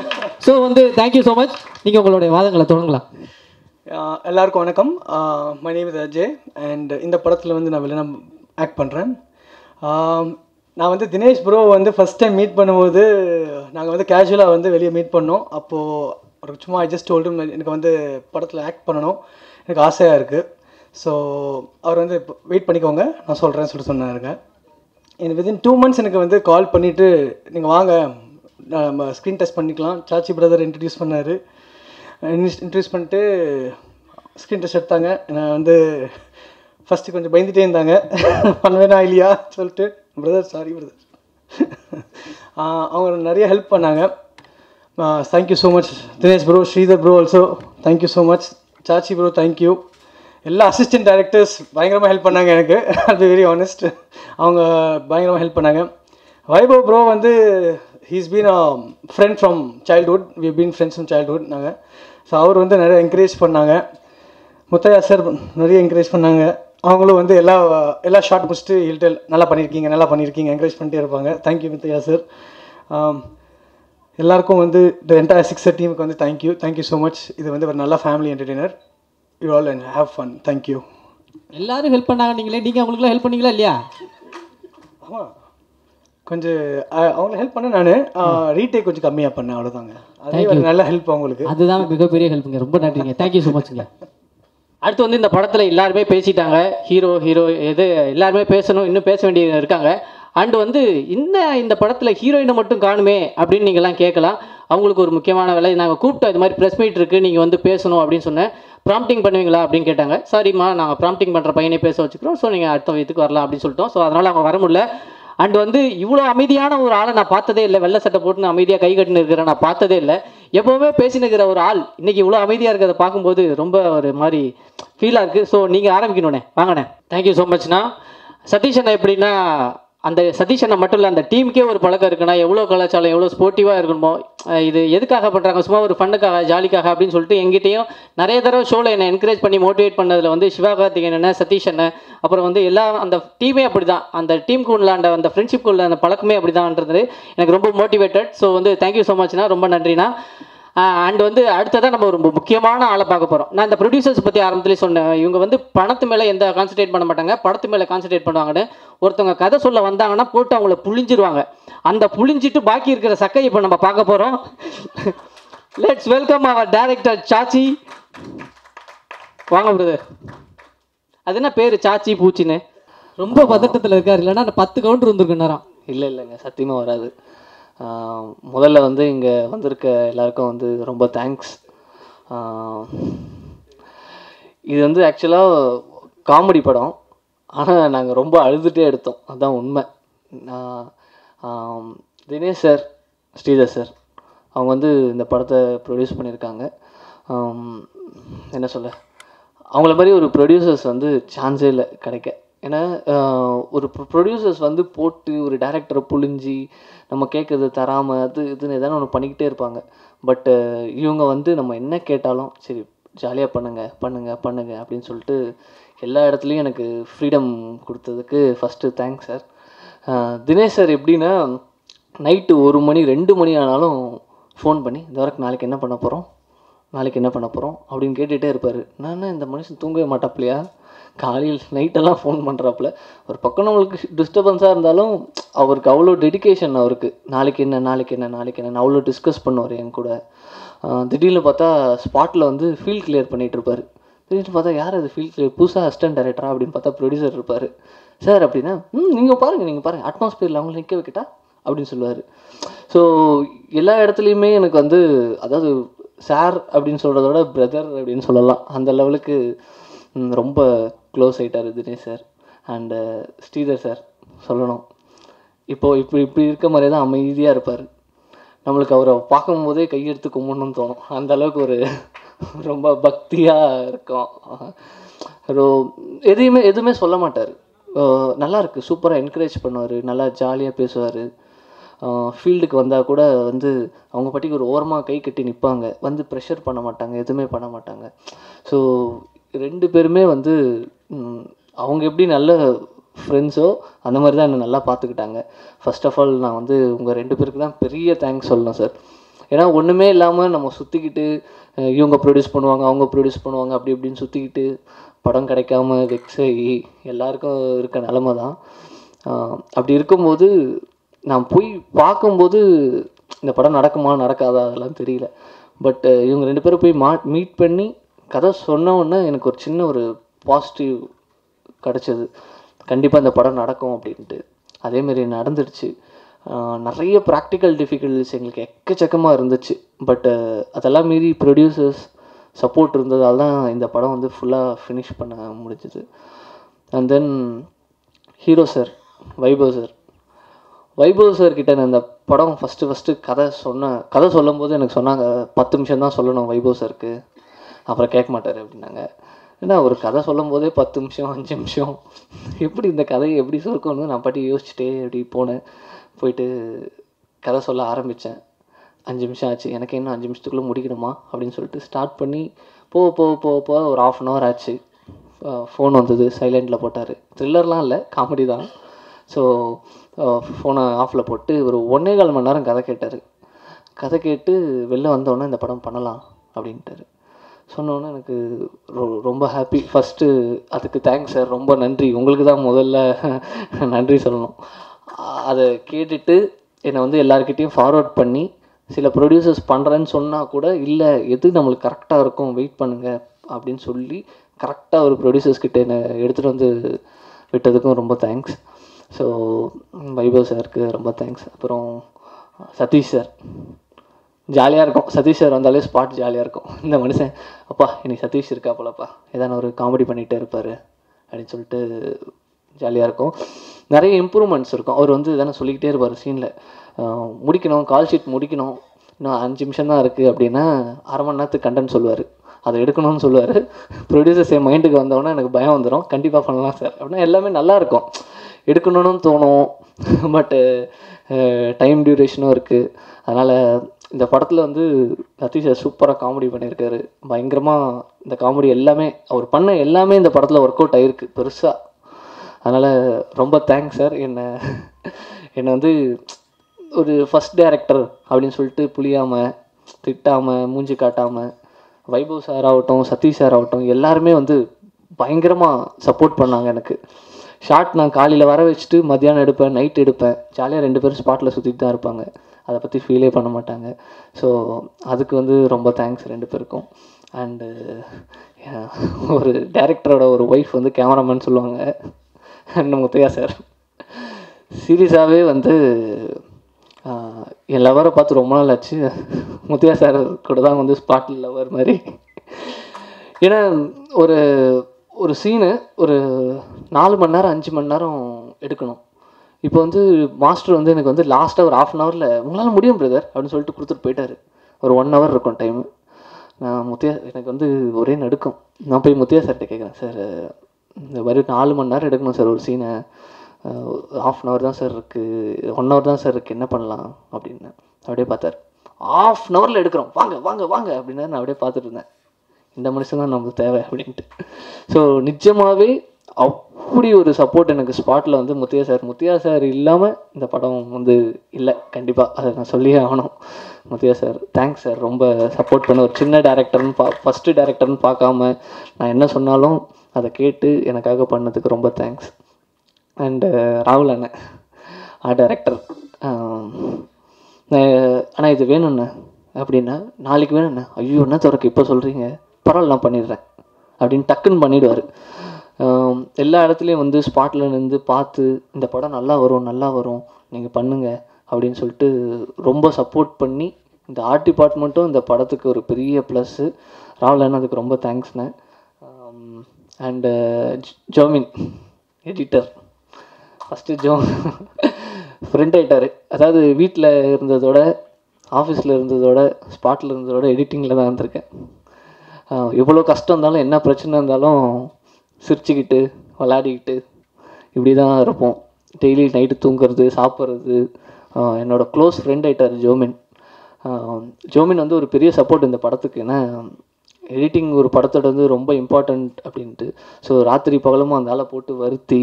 ஸோ வந்து தேங்க்யூ ஸோ மச். நீங்கள் உங்களுடைய வாதங்களை தொடங்கலாம். எல்லாருக்கும் வணக்கம். My name is Ajay and இந்த படத்தில் வந்து நான் வில்லனா ஆக்ட் பண்ணுறேன். நான் வந்து தினேஷ் ப்ரோ வந்து ஃபஸ்ட் டைம் மீட் பண்ணும்போது நாங்கள் வந்து கேஷுவலாக வந்து வெளியே மீட் பண்ணோம். அப்போது ஒரு சும்மா ஐ ஜஸ்ட் டோல்ட் ஹிம் எனக்கு வந்து படத்தில் ஆக்ட் பண்ணணும், எனக்கு ஆசையாக இருக்குது. ஸோ அவர் வந்து வெயிட் பண்ணிக்கோங்க நான் சொல்கிறேன்னு சொல்லிட்டு சொன்னாருங்க. எனக்கு வித்தின் 2 months எனக்கு வந்து கால் பண்ணிவிட்டு நீங்கள் வாங்க நம்ம ஸ்க்ரீன் டெஸ்ட் பண்ணிக்கலாம். சாச்சி பிரதர் இன்ட்ரடியூஸ் பண்ணார். இன்ட்ரடியூஸ் பண்ணிட்டு ஸ்க்ரீன் டெஸ்ட் எடுத்தாங்க. நான் வந்து ஃபஸ்ட்டு கொஞ்சம் பயந்துகிட்டே இருந்தாங்க, பண்ணுவேனா இல்லையா சொல்லிட்டு. Brother sorry brother. அவங்க நிறைய ஹெல்ப் பண்ணாங்க. Thank you so much Dinesh bro, Sridhar bro also thank you so much. Sachi bro thank you. எல்லா அசிஸ்டன்ட் டைரக்டர்ஸ் பயங்கரமாக ஹெல்ப் பண்ணாங்க எனக்கு. அது வெரி ஆனஸ்ட். அவங்க பயங்கரமாக ஹெல்ப் பண்ணாங்க. வைபவ் ப்ரோ வந்து he's been a friend from childhood. We been friends from childhood நாங்கள். ஸோ அவர் வந்து நிறைய என்கரேஜ் பண்ணாங்க. முத்தையா சார் நிறைய என்கரேஜ் பண்ணாங்க. அவங்களும் வந்து எல்லா ஷார்ட் முடிச்சுட்டு ஹில்ட்டு நல்லா பண்ணியிருக்கீங்க என்கரேஜ் பண்ணிட்டே இருப்பாங்க. Thank you Muthaiya sir. எல்லாருக்கும் வந்து இந்த என்டையர் 6 டீமுக்கு வந்து தேங்க்யூ ஸோ மச். இது வந்து ஒரு நல்ல family entertainer. You all and have fun. Thank you. எல்லாரும் ஹெல்ப் பண்ணாங்க. நீங்கள் அவங்களுக்குலாம் ஹெல்ப் பண்ணீங்களா இல்லையா? ஆமாம், கொஞ்சம் அவங்களை ஹெல்ப் பண்ண. நான் ரீடேக் கொஞ்சம் கம்மியாக பண்ணேன், அவ்வளோதாங்க. அதே ஒரு நல்ல ஹெல்ப் அவங்களுக்கு. அதுதான் மிகப்பெரிய ஹெல்ப்புங்க. ரொம்ப நன்றிங்க. தேங்க்யூ ஸோ மச்ங்க. அடுத்து வந்து இந்த படத்தில் எல்லாருமே பேசிட்டாங்க. ஹீரோ எது எல்லாருமே பேசணும், இன்னும் பேச வேண்டியது இருக்காங்க. அண்டு வந்து இந்த படத்தில் ஹீரோயினை மட்டும் காணுமே அப்படின்னு நீங்கள்லாம் கேட்கலாம். அவங்களுக்கு ஒரு முக்கியமான வேலை. நாங்கள் கூப்பிட்டோம், இது மாதிரி ப்ரெஸ் மீட் இருக்குது, நீங்கள் வந்து பேசணும் அப்படின்னு சொன்னேன். ப்ராம்ப்டிங் பண்ணுவீங்களா அப்படின்னு கேட்டாங்க. சாரிம்மா, நாங்கள் ப்ராம்ப்டிங் பண்ணுற பையனே பேச வச்சுக்கிறோம், ஸோ நீங்கள் அடுத்த வயதுக்கு வரலாம் அப்படின்னு சொல்லிட்டோம். ஸோ அதனால் அவங்க வர முடியல. அண்ட் வந்து இவ்வளோ அமைதியான ஒரு ஆளை நான் பார்த்ததே இல்லை. வெள்ளை சட்டை போட்டு அமைதியாக கை கட்டின்னு இருக்கிறேன், நான் பார்த்ததே இல்லை. எப்போவுமே பேசின்னு இருக்கிற ஒரு ஆள் இன்றைக்கி இவ்வளோ அமைதியாக இருக்கிறத பார்க்கும்போது ரொம்ப ஒரு மாதிரி ஃபீலாக இருக்குது. ஸோ நீங்கள் ஆரம்பிக்கணுண்ணே, வாங்கண்ணே. தேங்க்யூ ஸோ மச்ண்ணா. சதீஷ் அண்ணா எப்படின்னா, அந்த சதீஷ் அண்ணா மட்டும் இல்லை, அந்த டீமுக்கே ஒரு பழக்கம் இருக்குன்னா எவ்வளோ கலாச்சாரம் எவ்வளோ ஸ்போர்ட்டிவாக இருக்கணுமோ. இது எதுக்காக பண்ணுறாங்க, சும்மா ஒரு ஃபண்ணுக்காக ஜாலிக்காக அப்படின்னு சொல்லிட்டு எங்கிட்டையும் நிறைய தடவை ஷோவில் என்னை என்கரேஜ் பண்ணி மோட்டிவேட் பண்ணதில் வந்து சிவகார்த்திகேயன் அண்ணன், சதீஷ் அண்ணன், அப்புறம் வந்து எல்லா அந்த டீமே அப்படி தான். அந்த டீமுக்கு உள்ள அந்த ஃப்ரெண்ட்ஷிப்க்கு உள்ள அந்த பழக்கமே அப்படி தான்ன்றது எனக்கு ரொம்ப மோட்டிவேட்டட். ஸோ வந்து தேங்க்யூ ஸோ மச்ண்ணா, ரொம்ப நன்றிண்ணா. அண்ட் வந்து அடுத்ததான் நம்ம ஒரு முக்கியமான ஆளை பார்க்க போகிறோம். நான் இந்த ப்ரொடியூசர்ஸ் பற்றி ஆரம்பத்துலேயே சொன்னேன். இவங்க வந்து பணத்து மேலே எந்த கான்சன்ட்ரேட் பண்ண மாட்டாங்க, படத்து மேலே கான்சன்ட்ரேட் பண்ணுவாங்கன்னு. ஒருத்தவங்க கதை சொல்ல வந்தாங்கன்னா போட்டு அவங்கள புழிஞ்சிருவாங்க. அந்த புழிஞ்சிட்டு பாக்கி இருக்கிற சக்கையை இப்போ நம்ம பார்க்க போகிறோம். லெட்ஸ் வெல்கம் அவர் டைரக்டர் சாச்சி. வாங்க பிரதர். அது என்ன பேர் சாச்சி பூச்சின்னு? ரொம்ப பதட்டத்தில் இருக்கார். இல்லைன்னா அந்த 10 கவுண்டர் வந்துருக்கு நேரம். இல்லைங்க, சத்தியமாக வராது. முதல்ல வந்து இங்கே வந்திருக்க எல்லாருக்கும் வந்து ரொம்ப தேங்க்ஸ். இது வந்து ஆக்சுவலாக காமெடி படம், ஆனால் நாங்கள் ரொம்ப அழுதுகிட்டே எடுத்தோம், அதுதான் உண்மை. தினேஷ் சார், ஸ்ரீதர் சார் அவங்க வந்து இந்த படத்தை ப்ரொடியூஸ் பண்ணியிருக்காங்க. என்ன சொல்ல, அவங்கள மாதிரி ஒரு ப்ரொடியூசர்ஸ் வந்து சான்ஸே இல்லை கிடைக்க. ஏன்னா ஒரு ப்ரொடியூசர்ஸ் வந்து போட்டு ஒரு டைரக்டரை புழிஞ்சி நம்ம கேட்குறது தராமல் அது இதுன்னு எதானு ஒன்று பண்ணிக்கிட்டே இருப்பாங்க. பட்டு இவங்க வந்து நம்ம என்ன கேட்டாலும் சரி ஜாலியாக பண்ணுங்க அப்படின்னு சொல்லிட்டு எல்லா இடத்துலையும் எனக்கு ஃப்ரீடம் கொடுத்ததுக்கு first thanks sir. Dinesh sir எப்படின்னா நைட்டு 1 மணி 2 மணி ஆனாலும் ஃபோன் பண்ணி இந்த வரைக்கும் நாளைக்கு என்ன பண்ண போகிறோம் அப்படின்னு கேட்டுகிட்டே இருப்பார். நான் இந்த மனுஷன் தூங்கவே மாட்டாப்லையா, காலையில் நைட்டெல்லாம் ஃபோன் பண்ணுறாப்புல. ஒரு பக்கம் நம்மளுக்கு டிஸ்டர்பன்ஸாக இருந்தாலும் அவருக்கு அவ்வளோ டெடிக்கேஷன். அவருக்கு நாளைக்கு என்ன அவ்வளோ டிஸ்கஸ் பண்ணுவார் என் கூட. திடீர்னு பார்த்தா ஸ்பாட்டில் வந்து ஃபீல்ட் கிளியர் பண்ணிகிட்டு இருப்பார். திடீர்னு பார்த்தா யார் அது ஃபீல்ட் கிளியர், புதுசாக அசிஸ்டன்ட் டைரக்டரா அப்படின்னு பார்த்தா ப்ரொடியூசர் இருப்பார். சார் அப்படின்னா நீங்கள் பாருங்கள் அட்மாஸ்பியரில் அவங்கள நிற்க வைக்கிட்டா அப்படின்னு சொல்லுவார். ஸோ எல்லா இடத்துலையுமே எனக்கு வந்து அதாவது சார் அப்படின்னு சொல்கிறத விட பிரதர் அப்படின்னு சொல்லலாம், அந்த லெவலுக்கு ரொம்ப க்ளோஸ் ஆகிட்டார் Dinesh sir. And Sridhar sir சொல்லணும், இப்படி இருக்க மாதிரியே தான் அமைதியாக இருப்பார். நம்மளுக்கு அவரை பார்க்கும்போதே கையெடுத்து கும்பிடணும்னு தோணும், அந்த அளவுக்கு ஒரு ரொம்ப பக்தியாக இருக்கும். எதுவுமே சொல்ல மாட்டார், நல்லா இருக்குது, சூப்பராக என்கரேஜ் பண்ணுவார், நல்லா ஜாலியாக பேசுவார். ஃபீல்டுக்கு வந்தால் கூட வந்து அவங்க பாட்டிக்கு ஒரு ஓரமாக கை கட்டி நிற்பாங்க, வந்து ப்ரெஷர் பண்ண மாட்டாங்க, எதுவுமே பண்ண மாட்டாங்க. ஸோ 2 பேருமே வந்து அவங்க எப்படி நல்ல ஃப்ரெண்ட்ஸோ அந்த மாதிரி தான் என்னை நல்லா பார்த்துக்கிட்டாங்க. ஃபர்ஸ்ட் ஆஃப் ஆல் நான் வந்து உங்கள் 2 பேருக்கு தான் பெரிய தேங்க்ஸ் சொல்லணும் சார். ஏன்னா ஒன்றுமே இல்லாமல் நம்ம சுற்றிக்கிட்டு இவங்க ப்ரொடியூஸ் பண்ணுவாங்க அவங்க ப்ரொடியூஸ் பண்ணுவாங்க அப்படி இப்படின்னு சுற்றிக்கிட்டு படம் கிடைக்காம வெக்ஸ் ஆகி எல்லாருக்கும் இருக்க நிலமை தான். அப்படி இருக்கும்போது நான் போய் பார்க்கும்போது இந்த படம் நடக்காதா அதெல்லாம் தெரியல. பட் இவங்க 2 பேரும் போய் மீட் பண்ணி கதை சொன்னோன்னே எனக்கு ஒரு சின்ன ஒரு பாசிட்டிவ் கிடச்சிது, கண்டிப்பாக இந்த படம் நடக்கும் அப்படின்ட்டு. அதேமாரி நடந்துடுச்சு. நிறைய ப்ராக்டிக்கல் டிஃபிகல்ட்டிஸ் எங்களுக்கு எக்கச்சக்கமாக இருந்துச்சு. பட் அதெல்லாம் மீறி ப்ரொடியூசர்ஸ் சப்போர்ட் இருந்ததால் தான் இந்த படம் வந்து ஃபுல்லாக ஃபினிஷ் பண்ண முடிஞ்சுது. And then hero sir, Vaibhav sir கிட்ட நான் இந்த படம் ஃபஸ்ட்டு கதை சொல்லும் போது எனக்கு சொன்னாங்க 10 நிமிஷம் தான் சொல்லணும் வைபவ் சாருக்கு, அப்புறம் கேட்க மாட்டார் அப்படின்னாங்க. ஏன்னா ஒரு கதை சொல்லும் போதே 10 நிமிஷம் 5 நிமிஷம் எப்படி இந்த கதையை எப்படி சொல்லணும்னு நான் பாட்டி யோசிச்சுட்டே அப்படி போயிட்டு கதை சொல்ல ஆரம்பித்தேன். 5 நிமிஷம் ஆச்சு, எனக்கு இன்னும் 5 நிமிஷத்துக்குள்ளே முடிக்கணுமா அப்படின்னு சொல்லிட்டு ஸ்டார்ட் பண்ணி போக ஒரு 1/2 hour ஆச்சு. ஃபோன் வந்தது, சைலண்டில் போட்டார். த்ரில்லர்லாம் இல்லை, காமெடி தான். ஸோ ஃபோனை ஆஃபில் போட்டு ஒரு 1.25 மணி நேரம் கதை கேட்டார். கதை கேட்டு வெளில வந்தோடனே இந்த படம் பண்ணலாம் அப்படின்ட்டார். சொன்னோன்னே எனக்கு ரொம்ப ஹாப்பி. ஃபஸ்ட்டு அதுக்கு தேங்க்ஸ் சார், ரொம்ப நன்றி. உங்களுக்கு தான் முதல்ல நன்றி சொல்லணும். அதை கேட்டுட்டு என்னை வந்து எல்லாருக்கிட்டேயும் ஃபார்வர்ட் பண்ணி சில ப்ரொடியூசர்ஸ் பண்ணுறேன்னு சொன்னால் கூட இல்லை எது நம்மளுக்கு கரெக்டாக இருக்கும் வெயிட் பண்ணுங்கள் அப்படின்னு சொல்லி கரெக்டாக ஒரு ப்ரொடியூசர்ஸ்கிட்ட என்னை எடுத்துகிட்டு வந்து விட்டதுக்கும் ரொம்ப தேங்க்ஸ். ஸோ வைபவ் சாருக்கு ரொம்ப தேங்க்ஸ். அப்புறம் சதீஷ் சார், ஜாலியாக இருக்கும். சதீஷ் சார் வந்தாலே ஸ்பாட் ஜாலியாக இருக்கும். இந்த மனுஷன் அப்பா இன்னைக்கு சதீஷ் இருக்கா போலப்பா, ஏதான ஒரு காமெடி பண்ணிகிட்டே இருப்பார் அப்படின்னு சொல்லிட்டு ஜாலியாக இருக்கும். நிறைய இம்ப்ரூவ்மெண்ட்ஸ் இருக்கும். அவர் வந்து எதனா சொல்லிக்கிட்டே இருப்பார் சீனில், முடிக்கணும், கால் ஷீட் முடிக்கணும், இன்னும் 5 நிமிஷம் தான் இருக்குது அப்படின்னா 1/2 மணி நேரத்துக்கு கண்டென்ட் சொல்லுவார், அதை எடுக்கணும்னு சொல்லுவார். ப்ரொடியூசர்ஸ் என் மைண்டுக்கு வந்தோடனே எனக்கு பயம் வந்துடும், கண்டிப்பாக பண்ணலாம் சார் அப்படின்னா எல்லாமே நல்லாயிருக்கும், எடுக்கணும்னு தோணும். பட்டு டைம் டியூரேஷனும் இருக்குது. அதனால் இந்த படத்தில் வந்து சதீஷ் சார் சூப்பராக காமெடி பண்ணியிருக்காரு. பயங்கரமாக இந்த காமெடி எல்லாமே அவர் பண்ண எல்லாமே இந்த படத்தில் ஒர்க் அவுட் ஆகிருக்கு பெருசாக. அதனால் ரொம்ப தேங்க்ஸ் சார். என்னை வந்து ஒரு ஃபஸ்ட் டைரக்டர் அப்படின்னு சொல்லிட்டு புளியாமல் திட்டாமல் மூஞ்சி காட்டாமல் வைபவ் சார் ஆகட்டும் சதீஷ் சார் ஆகட்டும் எல்லாருமே வந்து பயங்கரமாக சப்போர்ட் பண்ணாங்க எனக்கு. ஷார்ட் நான் காலையில் வர வச்சுட்டு மத்தியானம் எடுப்பேன், நைட் எடுப்பேன். ஜாலியாக 2 பேரும் ஸ்பாட்டில் சுற்றிட்டு தான் இருப்பாங்க. அதை பற்றி ஃபீலே பண்ண மாட்டாங்க. ஸோ அதுக்கு வந்து ரொம்ப தேங்க்ஸ் 2 பேருக்கும். அண்டு ஒரு டைரக்டரோட ஒரு ஒய்ஃப் வந்து கேமராமேன் சொல்லுவாங்க. அண்ட் முத்தையா சார் சீரியஸாகவே வந்து என் லவரை பார்த்து ரொம்ப நாள் ஆச்சு. முத்தையா சார் கூட தான் வந்து ஸ்பாட்டில் லவர் மாதிரி. ஏன்னா ஒரு ஒரு சீனு ஒரு 4 மணி நேரம் 5 மணி நேரம் எடுக்கணும். இப்போ வந்து மாஸ்டர் வந்து எனக்கு வந்து லாஸ்ட்டாக ஒரு 1/2 ஹவரில் உங்களால் முடியும் பிரதர் அப்படின்னு சொல்லிட்டு கொடுத்துட்டு போயிட்டார். ஒரு 1 ஹவர் இருக்கும் டைமு. நான் முத்தையா எனக்கு வந்து ஒரே நடுக்கம். நான் போய் முத்தையா சார்கிட்ட கேட்குறேன், சார் இந்த மாதிரி 4 மணி நேரம் எடுக்கணும் சார் ஒரு சீனை, 1/2 ஹவர் தான் சார் இருக்குது, 1 ஹவர் தான் சார் இருக்குது, என்ன பண்ணலாம் அப்படின்னு. அப்படியே பார்த்தார். 1/2 ஹவரில் எடுக்கிறோம், வாங்க வாங்க வாங்க அப்படின்னா நான் அப்படியே பார்த்துட்டு இருந்தேன். இந்த மனுஷன் தான் நமக்கு தேவை அப்படின்ட்டு. ஸோ நிஜமாகவே அப்படி ஒரு சப்போர்ட் எனக்கு ஸ்பாட்டில் வந்து முத்தையா சார் இல்லாமல் இந்த படம் வந்து இல்லை. கண்டிப்பாக அதை நான் சொல்லியே ஆகணும். முத்தையா சார் தேங்க்ஸ் சார், ரொம்ப சப்போர்ட் பண்ண. ஒரு சின்ன டேரக்டர்னு ஃபஸ்ட்டு டேரக்டர்னு பார்க்காம நான் என்ன சொன்னாலும் அதை கேட்டு எனக்காக பண்ணதுக்கு ரொம்ப தேங்க்ஸ். அண்டு ராகுல் அண்ணன் டேரக்டர், ஆனால் இது வேணும்ண்ணே அப்படின்னா நாளைக்கு வேணும்ண்ணே, ஐயோ என்ன திறக்க இப்போ சொல்கிறீங்க, பரவாயில்ல நான் பண்ணிடுறேன் அப்படின்னு டக்குன்னு பண்ணிவிடுவார். எல்லா இடத்துலையும் வந்து ஸ்பாட்டில் நின்று பார்த்து இந்த படம் நல்லா வரும் நீங்கள் பண்ணுங்கள் அப்படின்னு சொல்லிட்டு ரொம்ப சப்போர்ட் பண்ணி இந்த ஆர்ட் டிபார்ட்மெண்ட்டும் இந்த படத்துக்கு ஒரு பெரிய ப்ளஸ்ஸு. ராகுல் அண்ணா அதுக்கு ரொம்ப தேங்க்ஸ்ண்ணே. And Jomin editor first friend ஆகிட்டார். அதாவது வீட்டில் இருந்ததோட ஆஃபீஸில் இருந்ததோட ஸ்பாட்டில் இருந்ததோட எடிட்டிங்கில் தான் இருந்திருக்கேன். எவ்வளோ கஷ்டம் இருந்தாலும் என்ன பிரச்சனை இருந்தாலும் சிரிச்சுக்கிட்டு விளையாடிக்கிட்டு இப்படி தான் இருப்போம். டெய்லி நைட்டு தூங்குறது சாப்பிட்றது. என்னோடய க்ளோஸ் ஃப்ரெண்ட் ஆகிட்டார் ஜோமின் வந்து ஒரு பெரிய சப்போர்ட் இந்த படத்துக்கு. ஏன்னா எடிட்டிங் ஒரு படத்தோட வந்து ரொம்ப இம்பார்ட்டண்ட் அப்படின்ட்டு. ஸோ ராத்திரி பகலமும் அந்த ஆளை போட்டு வருத்தி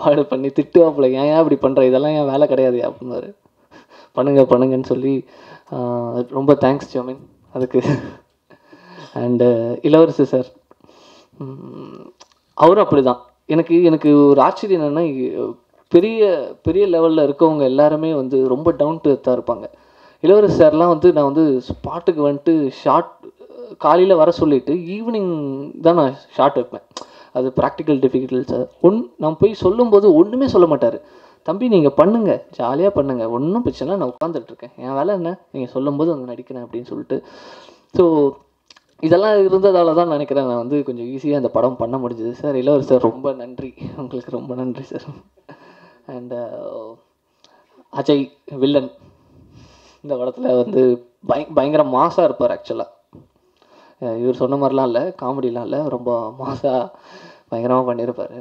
பாடு பண்ணி திட்டுவாப்பில், ஏன் இப்படி பண்ணுற, இதெல்லாம் ஏன் வேலை கிடையாது அப்படின்னாரு. பண்ணுங்கன்னு சொல்லி ரொம்ப தேங்க்ஸ் ஜோமின் அதுக்கு. அண்டு இளவரசி சார் அவரும் அப்படி தான். எனக்கு ஒரு ஆச்சரியம் என்னென்னா பெரிய பெரிய லெவலில் இருக்கவங்க எல்லாருமே வந்து ரொம்ப டவுன் டு எர்த்தாக இருப்பாங்க. இளவரசி சார்லாம் வந்து நான் வந்து ஸ்பாட்டுக்கு வந்துட்டு ஷார்ட் காலையில் வர சொல்லிவிட்டு ஈவினிங் தான் நான் ஷார்ட் வைப்பேன். அது ப்ராக்டிக்கல் டிஃபிகல்ட்ஸ். நான் போய் சொல்லும்போது ஒன்றுமே சொல்ல மாட்டார். தம்பி நீங்கள் பண்ணுங்கள், ஜாலியாக பண்ணுங்கள், ஒன்றும் பிரச்சனை, நான் உட்காந்துட்ருக்கேன், என் வேலை என்ன, நீங்கள் சொல்லும்போது வந்து நடிக்கிறேன் அப்படின்னு சொல்லிட்டு. ஸோ இதெல்லாம் இருந்ததால தான் நினைக்கிறேன் நான் வந்து கொஞ்சம் ஈஸியாக அந்த படம் பண்ண முடிஞ்சது. சார் இளவரசி சார் ரொம்ப நன்றி, உங்களுக்கு ரொம்ப நன்றி சார். அண்டு அஜய் வில்லன் இந்த படத்தில் வந்து பயங்கர மாசாக இருப்பார். ஆக்சுவலாக இவர் சொன்ன மாதிரிலாம் இல்லை, காமெடிலாம் இல்லை, ரொம்ப மாசாக பயங்கரமாக பண்ணியிருப்பார்.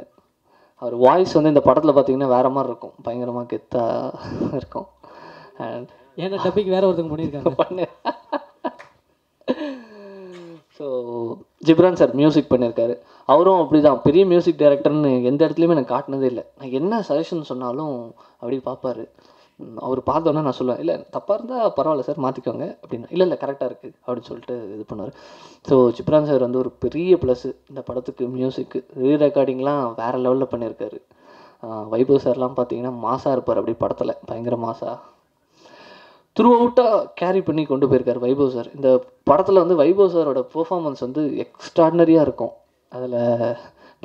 அவர் வாய்ஸ் வந்து இந்த படத்தில் பார்த்தீங்கன்னா வேறு மாதிரி இருக்கும், பயங்கரமாக கெத்தாக இருக்கும். அண்ட் ஏன்னா டப்பிக்கு வேறு ஒருத்தங்க பண்ணியிருக்காங்க ஸோ ஜிப்ரான் சார் மியூசிக் பண்ணியிருக்காரு. அவரும் அப்படி தான், பெரிய மியூசிக் டைரக்டர்னு எந்த இடத்துலையுமே எனக்கு காட்டினதே இல்லை. நான் என்ன சஜஷன் சொன்னாலும் அப்படி பார்ப்பார். அவர் பார்த்தோன்னா நான் சொல்லுவேன், இல்லை தப்பாக இருந்தால் பரவாயில்ல சார் மாற்றிக்கோங்க அப்படின்னா, இல்லை கரெக்டாக இருக்குது அப்படின்னு சொல்லிட்டு இது பண்ணுவார். ஸோ ஜிப்ரான் சார் வந்து ஒரு பெரிய ப்ளஸ்ஸு இந்த படத்துக்கு. மியூசிக்கு ரீ ரெக்கார்டிங்லாம் வேறு லெவலில் பண்ணியிருக்காரு. வைபவ் சார்லாம் பார்த்தீங்கன்னா மாசாக இருப்பார், அப்படி படத்தில் பயங்கர மாசாக த்ரூ அவுட்டாக கேரி பண்ணி கொண்டு போயிருக்கார் வைபவ் சார். இந்த படத்தில் வந்து வைபவ் சாரோட பெர்ஃபார்மன்ஸ் வந்து எக்ஸ்ட்ராடினரியாக இருக்கும். அதில்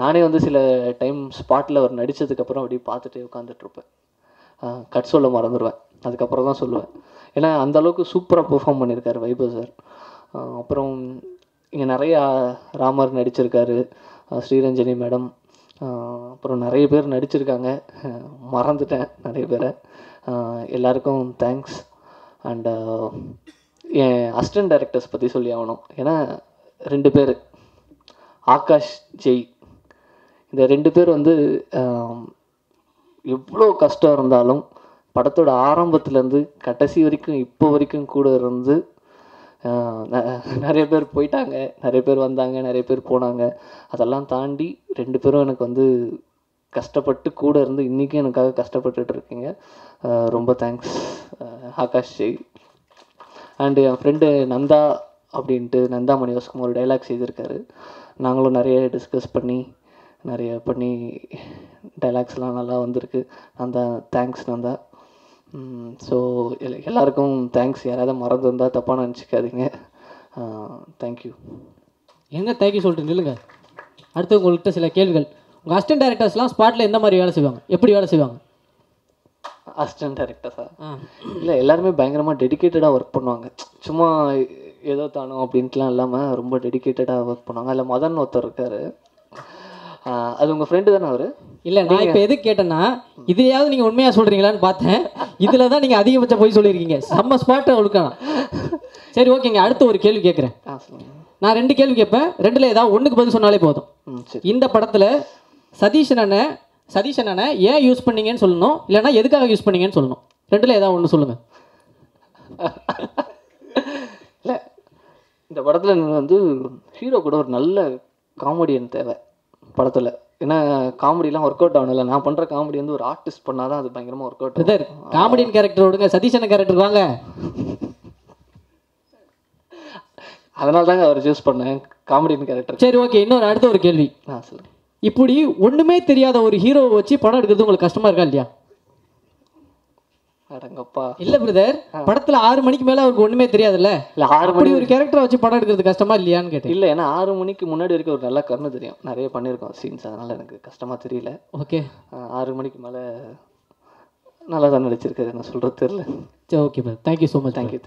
நானே வந்து சில டைம் ஸ்பாட்டில் அவர் நடித்ததுக்கப்புறம் அப்படி பார்த்துட்டே உட்காந்துட்ருப்பேன். கட் சொல்ல மறந்துடுவேன், அதுக்கப்புறம் தான் சொல்லுவேன். ஏன்னா அந்தளவுக்கு சூப்பராக பெர்ஃபார்ம் பண்ணியிருக்காரு வைபவ் சார். அப்புறம் இங்கே நிறையா ராமர் நடிச்சிருக்காரு, ஸ்ரீரஞ்சனி மேடம், அப்புறம் நிறைய பேர் நடிச்சிருக்காங்க, மறந்துட்டேன் நிறைய பேரை. எல்லாருக்கும் thanks. And N assistant directors பற்றி சொல்லி ஆகணும். ஏன்னா 2 பேர், ஆகாஷ் ஜெய், இந்த 2 பேர் வந்து எவ்வளோ கஷ்டம் இருந்தாலும் படத்தோட ஆரம்பத்துலேருந்து கடைசி வரைக்கும் இப்போ வரைக்கும் கூட இருந்து. நிறைய பேர் போயிட்டாங்க, நிறைய பேர் வந்தாங்க, நிறைய பேர் போனாங்க. அதெல்லாம் தாண்டி 2 பேரும் எனக்கு வந்து கஷ்டப்பட்டு கூட இருந்து இன்றைக்கும் எனக்காக கஷ்டப்பட்டுட்டு இருக்கீங்க. ரொம்ப தேங்க்ஸ் ஆகாஷ் ஜெய். அண்டு என் ஃப்ரெண்டு நந்தா அப்படின்ட்டு நந்தா மணிவாஸ்கம் ஒரு டைலாக் செய்திருக்காரு. நாங்களும் நிறைய டிஸ்கஸ் பண்ணி டைலாக்ஸ்லாம் நல்லா வந்திருக்கு. நந்தா தேங்க்ஸ் நந்தா. ஸோ எல்லாருக்கும் தேங்க்ஸ். யாராவது மறந்து இருந்தால் தப்பாக நினச்சிக்காதீங்க. தேங்க்யூ. என்ன தேங்க்யூ சொல்லிட்டு நில்லுங்க. அடுத்து உங்கள்கிட்ட சில கேள்விகள். உங்கள் அசிஸ்டன்ட் டைரக்டர்ஸ்லாம் ஸ்பாட்டில் எந்த மாதிரி வேலை செய்வாங்க, எப்படி வேலை செய்வாங்க? அசிஸ்டன்ட் டைரக்டர்ஸா? இல்லை, எல்லாருமே பயங்கரமாக டெடிக்கேட்டடாக ஒர்க் பண்ணுவாங்க. சும்மா ஏதோ தானோ அப்படின்ட்டுலாம் இல்லாமல் ரொம்ப டெடிக்கேட்டடாக ஒர்க் பண்ணுவாங்க. அதில் மதன் ஒருத்தர் இருக்கார். அது உங்கள் ஃப்ரெண்டு தானே அவர்? இல்லை, நான் இப்போ எதுக்கு கேட்டேன்னா இதையாவது நீங்கள் உண்மையாக சொல்கிறீங்களான்னு பார்த்தேன். இதில் தான் நீங்கள் அதிகபட்சம் போய் சொல்லியிருக்கீங்க. செம்ம ஸ்பாட்டை ஒழுக்கலாம். சரி, ஓகேங்க. அடுத்த ஒரு கேள்வி கேட்குறேன். நான் 2 கேள்வி கேட்பேன். 2ல் ஏதாவது ஒன்றுக்கு பதில் சொன்னாலே போதும். இந்த படத்தில் சதீஷ் அண்ணனை ஏன் யூஸ் பண்ணீங்கன்னு சொல்லணும், இல்லைன்னா எதுக்காக யூஸ் பண்ணீங்கன்னு சொல்லணும். 2ல் ஏதாவது ஒன்று சொல்லுங்கள். இல்லை, இந்த படத்தில் வந்து ஹீரோ கூட ஒரு நல்ல காமெடியன் தேவை படத்தில். ஏன்னா காமெடிலாம் ஒர்க் அவுட் ஆகணும்ல. நான் பண்ணுற காமெடி வந்து ஒரு ஆர்டிஸ்ட் பண்ணால் தான் அது பயங்கரமாக ஒர்க் அவுட் ஆகுது. காமெடியன் கேரக்டர் விடுங்க, சதீஷ் அண்ணன் கேரக்டர் வாங்க. அதனால தாங்க அவர் சூஸ் பண்ணேன், காமெடியன் கேரக்டர். சரி, ஓகே. இன்னொரு அடுத்த ஒரு கேள்வி. சொல்லுங்கள். இப்படி ஒன்றுமே தெரியாத ஒரு ஹீரோவை வச்சு படம் எடுக்கிறது உங்களுக்கு கஷ்டமாக இருக்கா இல்லையா? அடங்கப்பா. இல்லை பிரதர், படத்தில் 6 மணிக்கு மேலே அவருக்கு ஒன்றுமே தெரியாதுல்ல. இல்லை, 6 மணி ஒரு கேரக்டரை வச்சு படம் எடுக்கிறது கஷ்டமா இல்லையான்னு கேட்டேன். இல்லை, ஏன்னா 6 மணிக்கு முன்னாடி வரைக்கும் ஒரு நல்லா கண்ணு தெரியும். நிறைய பண்ணியிருக்கோம் சீன்ஸ். அதனால் எனக்கு கஷ்டமாக தெரியல. ஓகே. 6 மணிக்கு மேலே நல்லா தான் நடிச்சிருக்காரு. என்ன சொல்கிறது தெரியல. சரி, okay brother. Thank you so much. Thank you.